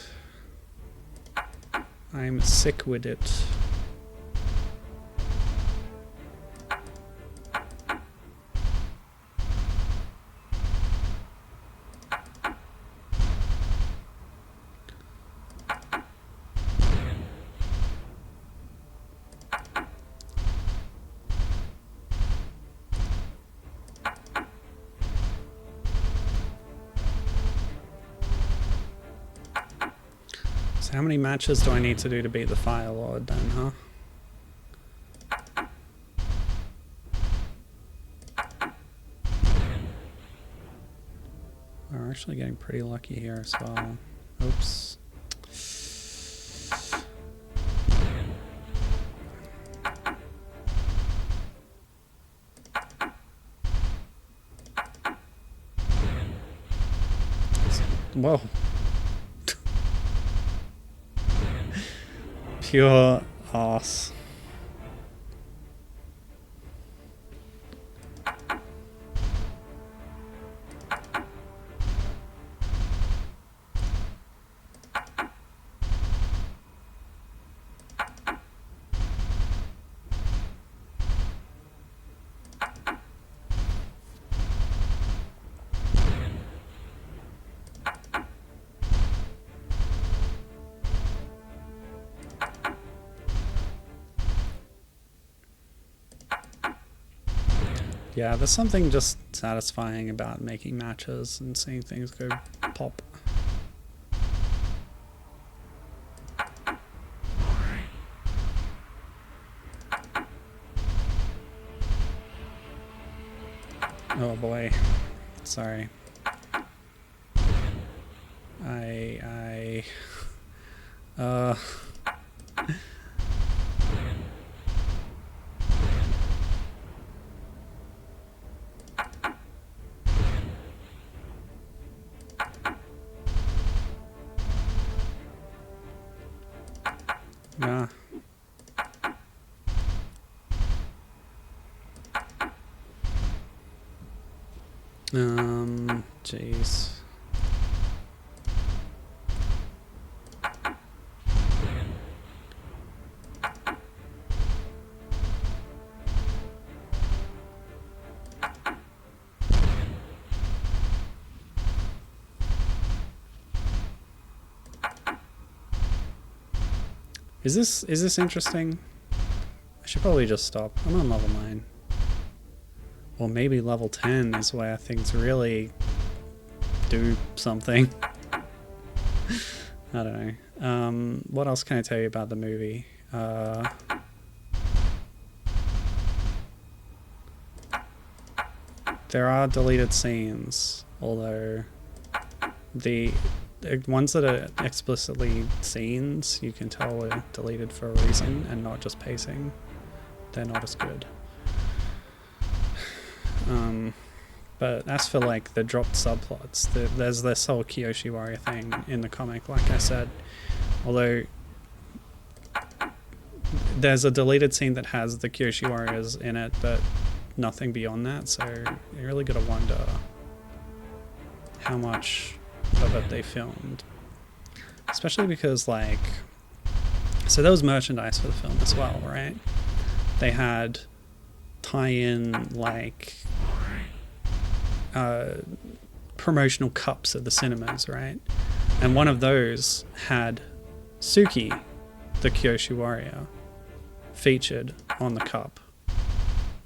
I'm sick with it. So how many matches do I need to do to beat the Fire Lord then, huh? We're actually getting pretty lucky here as well. Oops. Whoa. Pure arse. Yeah, there's something just satisfying about making matches and seeing things go pop. Oh boy. Sorry. Yeah. Jeez. Is this interesting? I should probably just stop. I'm on level 9. Or maybe level 10 is where things really do something. I don't know. What else can I tell you about the movie? There are deleted scenes, although the ones that are explicitly scenes, you can tell are deleted for a reason and not just pacing. They're not as good. But as for like the dropped subplots, there's this whole Kyoshi Warrior thing in the comic, like I said. Although there's a deleted scene that has the Kyoshi Warriors in it, but nothing beyond that, so you really gotta wonder how much of it they filmed. Especially because, like, so there was merchandise for the film as well, right? They had tie-in, like, promotional cups at the cinemas, right? And one of those had Suki, the Kyoshi Warrior, featured on the cup.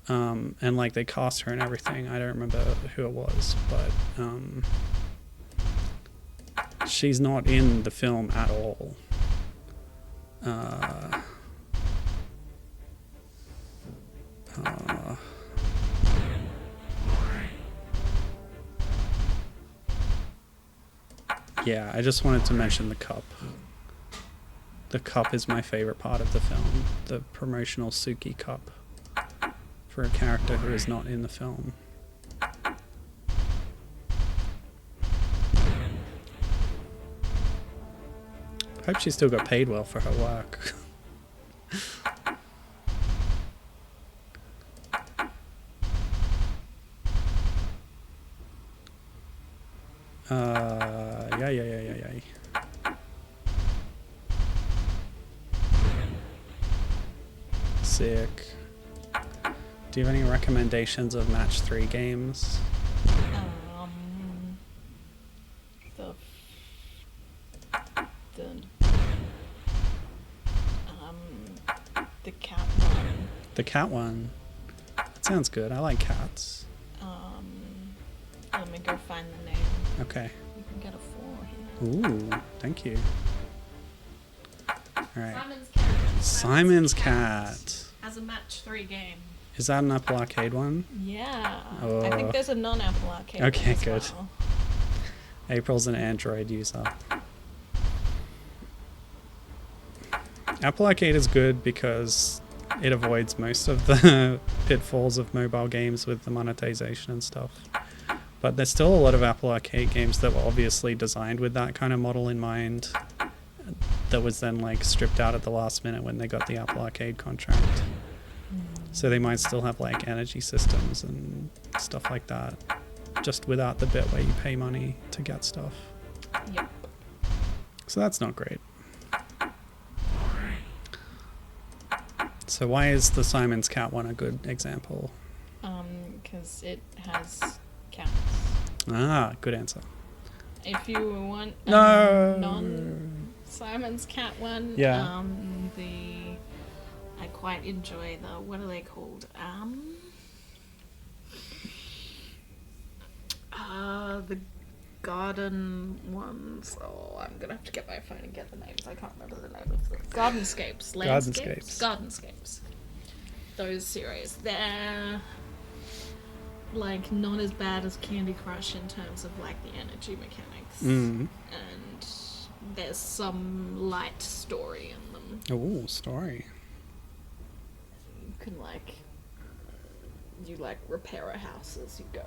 And like they cast her and everything. I don't remember who it was, but she's not in the film at all. Yeah, I just wanted to mention the cup. The cup is my favorite part of the film. The promotional Suki cup for a character who is not in the film. Hope she still got paid well for her work. Yeah. Sick. Do you have any recommendations of match 3 games? The cat one. The cat one. That sounds good. I like cats. Let me go find the name. Okay. You can get a 4 here. Ooh, thank you. Alright. Simon's Cat. Simon's Cat. Has a match 3 game. Is that an Apple Arcade one? Yeah. Oh. I think there's a non-Apple Arcade Okay, one as good. well. April's an Android user. Apple Arcade is good because it avoids most of the pitfalls of mobile games with the monetization and stuff. But there's still a lot of Apple Arcade games that were obviously designed with that kind of model in mind, that was then like stripped out at the last minute when they got the Apple Arcade contract. So they might still have like energy systems and stuff like that, just without the bit where you pay money to get stuff. Yep. So that's not great. So why is the Simon's Cat one a good example? Because it has cats. Ah, good answer. If you want a No. non-Simon's Cat one, Yeah. I quite enjoy the, what are they called? The garden ones. Oh, I'm gonna have to get my phone and get the names. I can't remember the name of them. Gardenscapes. Landscapes. Gardenscapes. Those series. They're like not as bad as Candy Crush in terms of like the energy mechanics. Mm. And there's some light story in them. Oh, story. You can you repair a house as you go.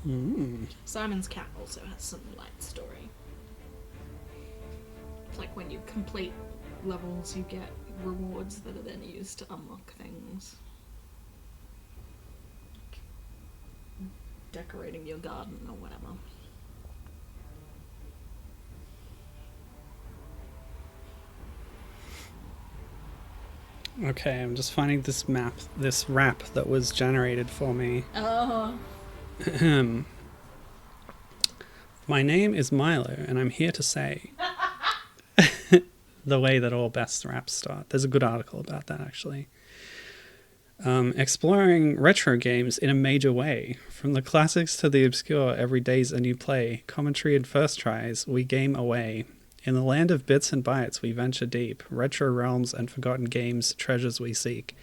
Mm. Simon's Cat also has some light story. It's like when you complete levels, you get rewards that are then used to unlock things. Like decorating your garden or whatever. Okay, I'm just finding this rap that was generated for me. Oh. My name is Milo, and I'm here to say the way that all best raps start. There's a good article about that, actually. Exploring retro games in a major way. From the classics to the obscure, every day's a new play. Commentary and first tries, we game away. In the land of bits and bytes, we venture deep. Retro realms and forgotten games, treasures we seek.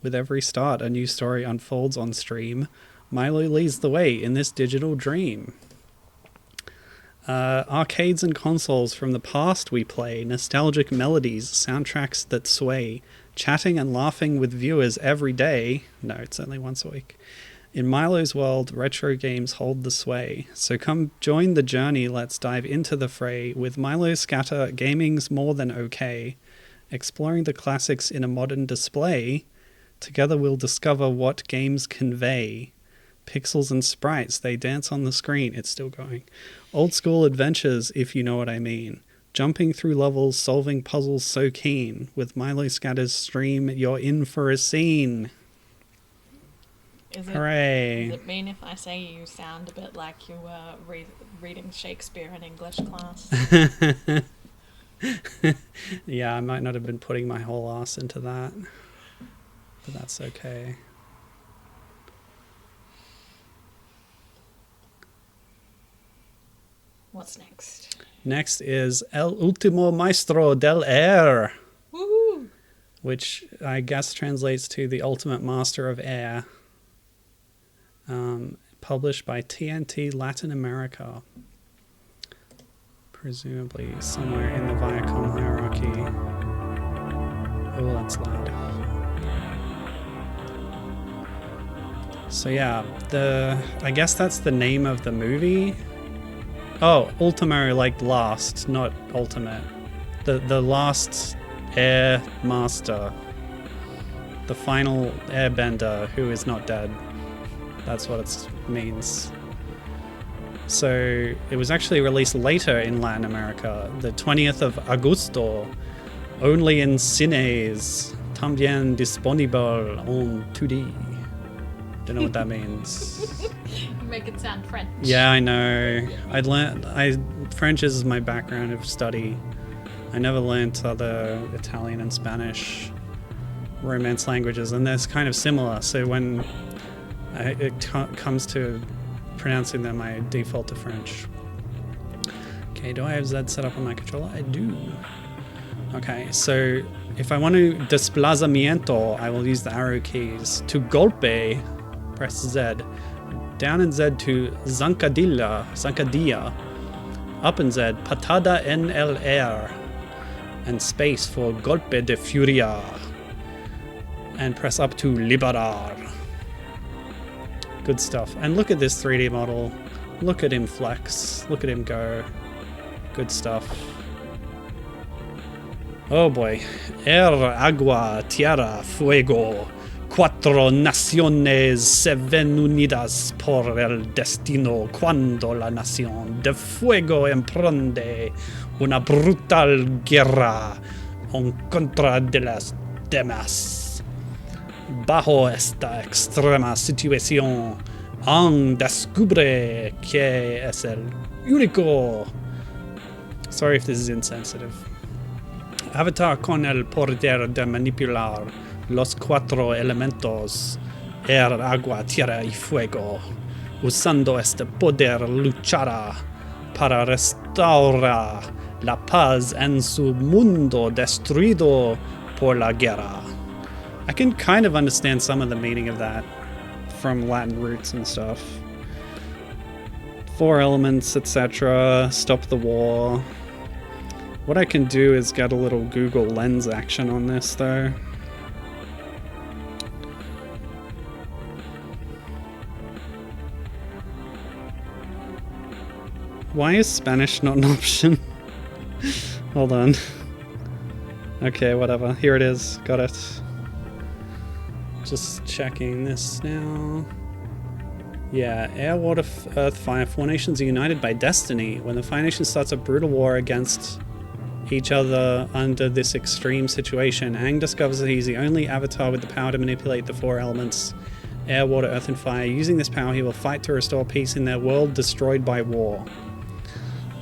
With every start, a new story unfolds on stream. Milo leads the way in this digital dream. Arcades and consoles from the past we play. Nostalgic melodies, soundtracks that sway. Chatting and laughing with viewers every day. No, it's only once a week. In Milo's world, retro games hold the sway. So come join the journey, let's dive into the fray. With Milo Scatter, gaming's more than okay. Exploring the classics in a modern display. Together we'll discover what games convey. Pixels and sprites, they dance on the screen. It's still going. Old school adventures, if you know what I mean. Jumping through levels, solving puzzles so keen. With Milo Scatter's stream, you're in for a scene. Hooray. Does it mean if I say you sound a bit like you were reading Shakespeare in English class? Yeah, I might not have been putting my whole ass into that. But that's okay. What's next? Next is El Último Maestro Del Aire. Woohoo! Which I guess translates to The Ultimate Master of Air. Published by TNT Latin America. Presumably somewhere in the Viacom hierarchy. Oh, that's loud. So yeah, I guess that's the name of the movie. Oh, Ultimo, like last, not ultimate. The last Air Master. The final airbender who is not dead. That's what it means. So it was actually released later in Latin America, the 20th of Agosto, only in cines, también disponible en 2D. Don't know what that means. You make it sound French. Yeah, I know. French is my background of study. I never learnt other Italian and Spanish Romance languages, and they're kind of similar. So when it comes to pronouncing them, I default to French. Okay, do I have Z set up on my controller? I do. Okay, so if I want to desplazamiento, I will use the arrow keys. To golpe, press Z. Down and Z to zancadilla. Up and Z, patada en el air. And space for golpe de furia. And press up to liberar. Good stuff. And look at this 3D model. Look at him flex. Look at him go. Good stuff. Oh boy. Air, agua, tierra, fuego. Cuatro naciones se ven unidas por el destino cuando la nación de fuego emprende una brutal guerra en contra de las demás. Bajo esta extrema situación, Aang descubre que es el único. Sorry if this is insensitive. Avatar con el poder de manipular los cuatro elementos, air, agua, tierra y fuego. Usando este poder luchará para restaurar la paz en su mundo destruido por la guerra. I can kind of understand some of the meaning of that from Latin roots and stuff. 4 elements, etc. Stop the war. What I can do is get a little Google Lens action on this, though. Why is Spanish not an option? Hold on. Okay, whatever. Here it is. Got it. Just checking this now. Yeah, air, water, earth, fire. Four nations are united by destiny. When the Fire Nation starts a brutal war against each other under this extreme situation, Aang discovers that he's the only avatar with the power to manipulate the four elements: air, water, earth, and fire. Using this power, he will fight to restore peace in their world destroyed by war.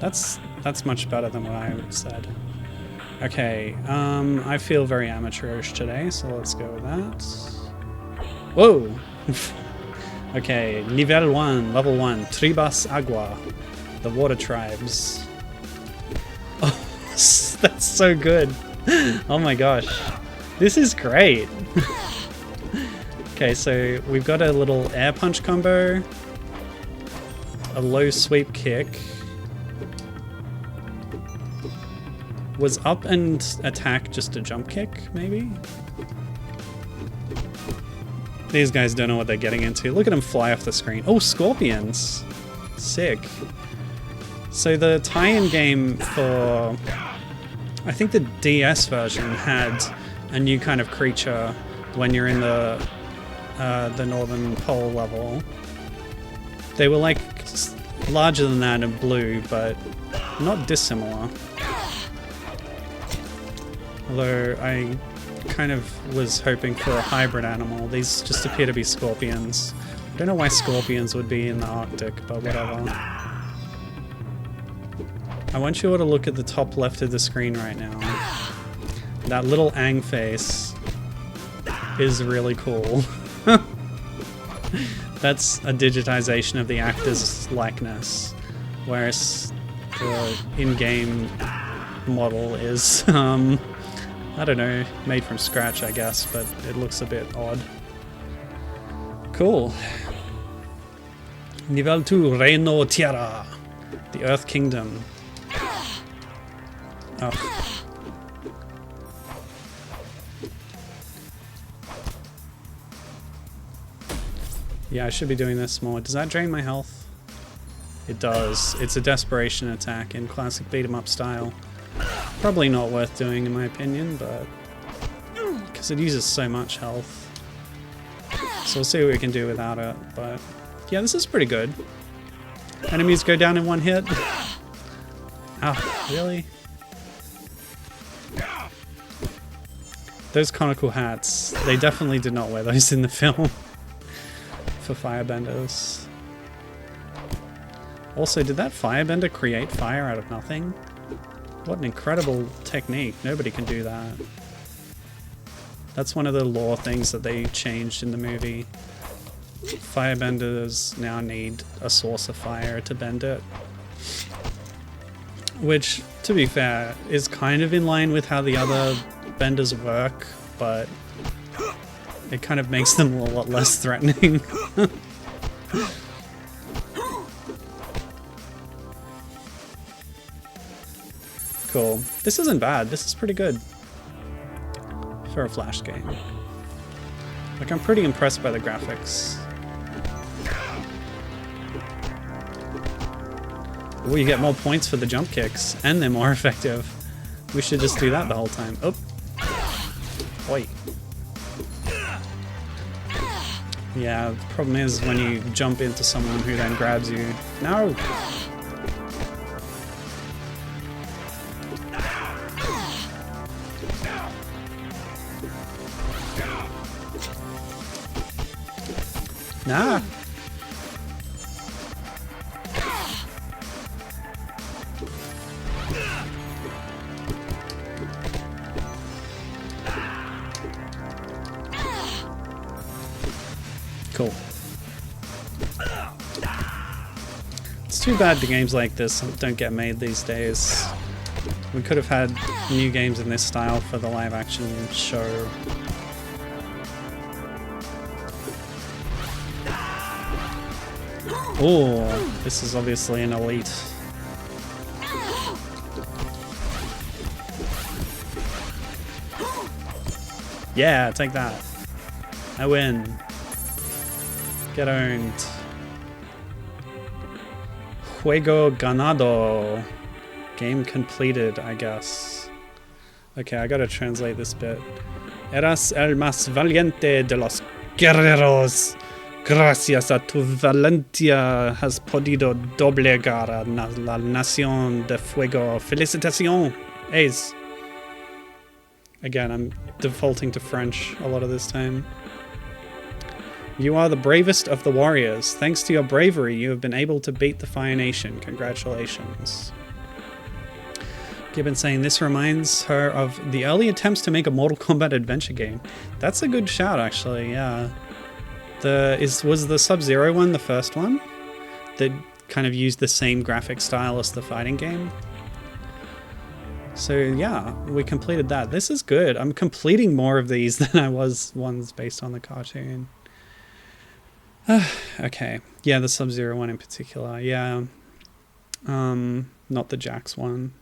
That's much better than what I said. Okay, I feel very amateurish today, so let's go with that. Whoa! Okay, Nivel 1, Level 1, Tribas Agua, the Water Tribes. Oh, that's so good. Oh my gosh. This is great. Okay, so we've got a little air punch combo, a low sweep kick. Was up and attack just a jump kick, maybe? These guys don't know what they're getting into. Look at them fly off the screen. Oh, scorpions! Sick. So the tie-in game for... I think the DS version had a new kind of creature when you're in the Northern Pole level. They were like larger than that and blue, but not dissimilar. Although I kind of was hoping for a hybrid animal. These just appear to be scorpions. I don't know why scorpions would be in the Arctic, but whatever. I want you all to look at the top left of the screen right now. That little Aang face is really cool. That's a digitization of the actor's likeness, whereas the in-game model is, I don't know, made from scratch, I guess, but it looks a bit odd. Cool. Nivel 2, Reino Tierra, the Earth Kingdom. Oh. Yeah, I should be doing this more. Does that drain my health? It does. It's a desperation attack in classic beat-em-up style. Probably not worth doing in my opinion, but... because it uses so much health. So we'll see what we can do without it, but... yeah, this is pretty good. Enemies go down in one hit. Oh, really? Those conical hats, they definitely did not wear those in the film. For firebenders. Also, did that firebender create fire out of nothing? What an incredible technique. Nobody can do that. That's one of the lore things that they changed in the movie. Firebenders now need a source of fire to bend it. Which, to be fair, is kind of in line with how the other benders work, but it kind of makes them a lot less threatening. Cool. This isn't bad. This is pretty good for a Flash game. Like, I'm pretty impressed by the graphics. Oh, you get more points for the jump kicks, and they're more effective. We should just do that the whole time. Oh. Oi. Yeah, the problem is when you jump into someone who then grabs you. No! Nah! Cool. It's too bad the games like this don't get made these days. We could have had new games in this style for the live action show. Oh, this is obviously an elite. Yeah, take that. I win. Get owned. Juego ganado. Game completed, I guess. Okay, I gotta translate this bit. Eras el más valiente de los guerreros. Gracias a tu valentía has podido doblegar a la nación de fuego. Felicitaciones. Again, I'm defaulting to French a lot of this time. You are the bravest of the warriors. Thanks to your bravery, you have been able to beat the Fire Nation. Congratulations. Gibbon saying this reminds her of the early attempts to make a Mortal Kombat adventure game. That's a good shout, actually. Yeah. Was the Sub-Zero one the first one that kind of used the same graphic style as the fighting game? So yeah, we completed that. This is good. I'm completing more of these than I was ones based on the cartoon. Okay. Yeah, the Sub-Zero one in particular. Yeah. Not the Jax one.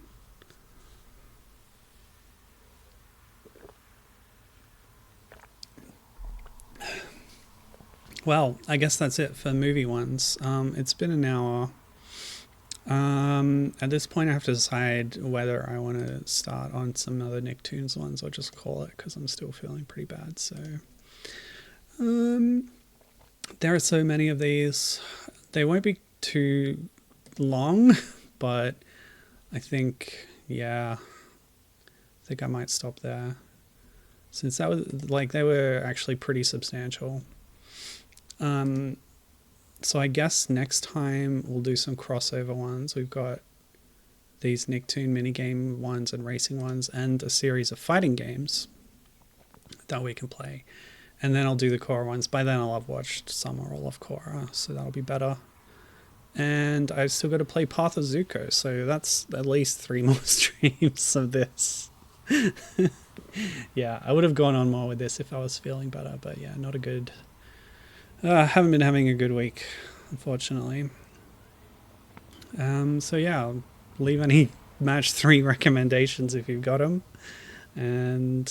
Well, I guess that's it for movie ones. It's been an hour. At this point I have to decide whether I want to start on some other Nicktoons ones or just call it, because I'm still feeling pretty bad. So there are so many of these. They won't be too long, but I think, yeah, I think I might stop there, since that was like, they were actually pretty substantial. So I guess next time we'll do some crossover ones. We've got these Nicktoon minigame ones and racing ones and a series of fighting games that we can play. And then I'll do the Korra ones. By then I'll have watched some or all of Korra, so that'll be better. And I've still got to play Path of Zuko, so that's at least 3 more streams of this. Yeah, I would have gone on more with this if I was feeling better, but yeah, not a good... haven't been having a good week, unfortunately. So yeah, I'll leave any match 3 recommendations if you've got them. And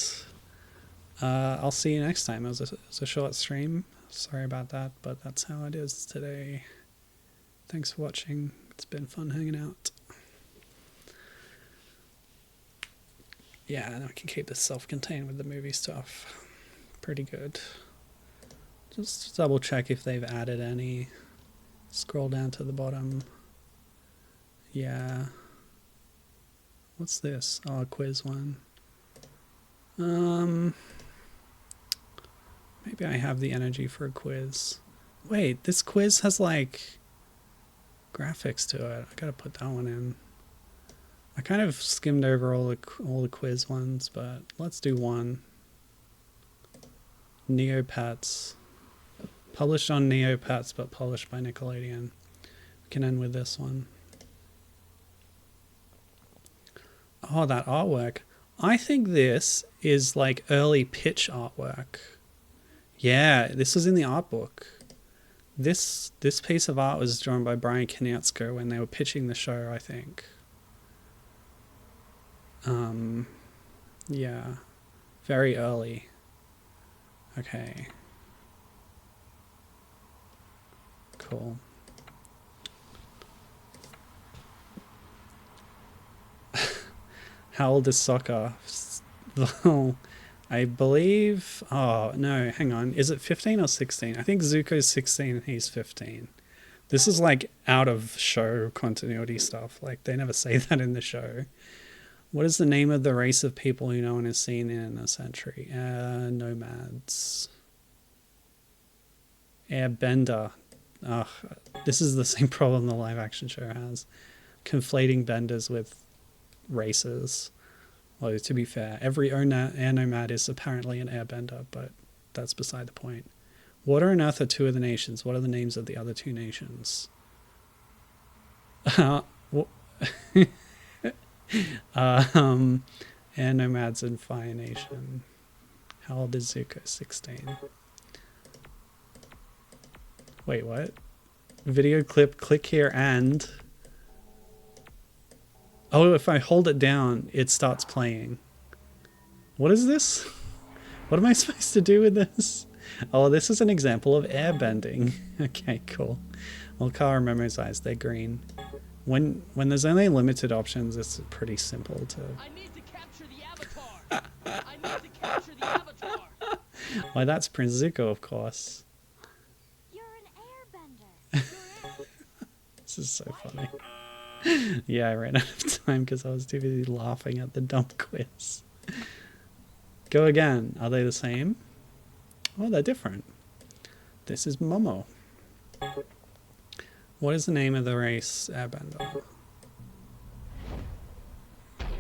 I'll see you next time. It was a short stream. Sorry about that, but that's how it is today. Thanks for watching. It's been fun hanging out. Yeah, and I can keep this self-contained with the movie stuff. Pretty good. Just double check if they've added any. Scroll down to the bottom. Yeah. What's this? Oh, a quiz one. Maybe I have the energy for a quiz. Wait, this quiz has like graphics to it. I gotta put that one in. I kind of skimmed over all the quiz ones, but let's do one. Neopets. Published on Neopets, but published by Nickelodeon. We can end with this one. Oh, that artwork. I think this is like early pitch artwork. Yeah, this was in the art book. This piece of art was drawn by Brian Kniatzko when they were pitching the show, I think. Yeah, very early. Okay. Cool. How old is Sokka? Well, I believe... Oh, no, hang on. Is it 15 or 16? I think Zuko's 16 and he's 15. This is like out of show continuity stuff. Like, they never say that in the show. What is the name of the race of people who no one has seen in a century? Nomads. Airbender. Ugh, this is the same problem the live action show has. Conflating benders with races. Well, to be fair, every air nomad is apparently an airbender, but that's beside the point. Water and Earth are 2 of the nations. What are the names of the other 2 nations? Air nomads and Fire Nation. How old is Zuko? 16. Wait, what? Video clip, click here and... Oh, if I hold it down, it starts playing. What is this? What am I supposed to do with this? Oh, this is an example of airbending. Okay, cool. Well, Kara remembers eyes, they're green. When there's only limited options, it's pretty simple to... I need to capture the avatar. I need to capture the avatar. Why, that's Prince Zuko, of course. You're an airbender. This is so funny. Yeah, I ran out of time because I was too busy laughing at the dumb quiz. Go again. Are they the same? Oh, they're different. This is Momo. What is the name of the race, Airbender?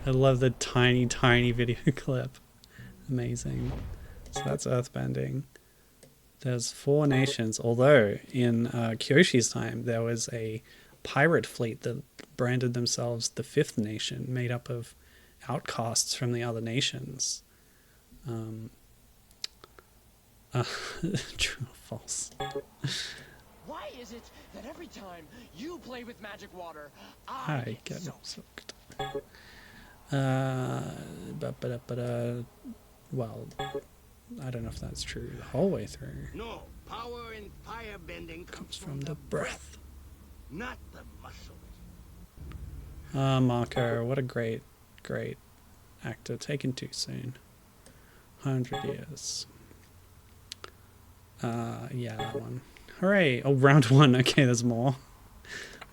I love the tiny, tiny video clip. Amazing. So that's earthbending. There's 4 nations, although in Kyoshi's time there was a pirate fleet that branded themselves the 5th nation, made up of outcasts from the other nations. True or false? Why is it that every time you play with magic water, I get soaked. Well, I don't know if that's true the whole way through. No, power in firebending Comes from the breath. not the muscles. Marco, what a great actor. Taken too soon. 100 years. Yeah, that one. Hooray! Oh, round 1. Okay, there's more.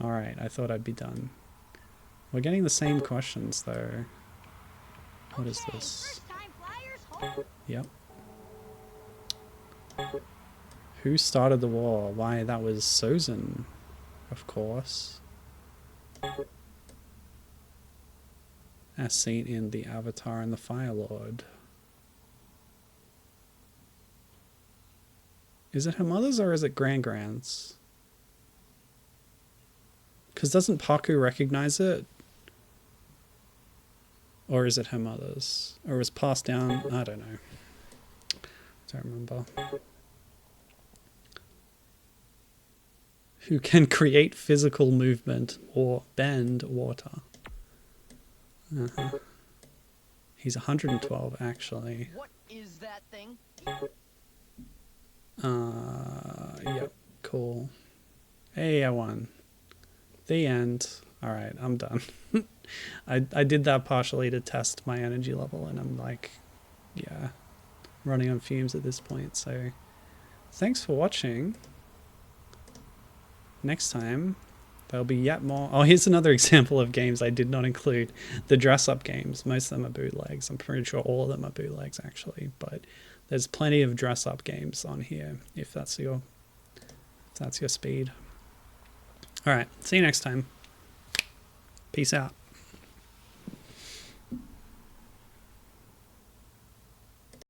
Alright, I thought I'd be done. We're getting the same questions, though. What is this? Yep. Who started the war? Why, that was Sozin, of course. As seen in the Avatar and the Fire Lord. Is it her mother's or is it Grand's? Because doesn't Paku recognize it? Or is it her mother's? Or was passed down? I don't know. Don't remember. Who can create physical movement or bend water? He's 112 actually. What is that thing? Yep, cool. Hey, I won. The end. Alright, I'm done. I did that partially to test my energy level, and I'm like, yeah, running on fumes at this point, so thanks for watching. Next time, there'll be yet more. Oh, here's another example of games I did not include. The dress-up games. Most of them are bootlegs. I'm pretty sure all of them are bootlegs, actually, but there's plenty of dress-up games on here, if that's your speed. Alright, see you next time. Peace out.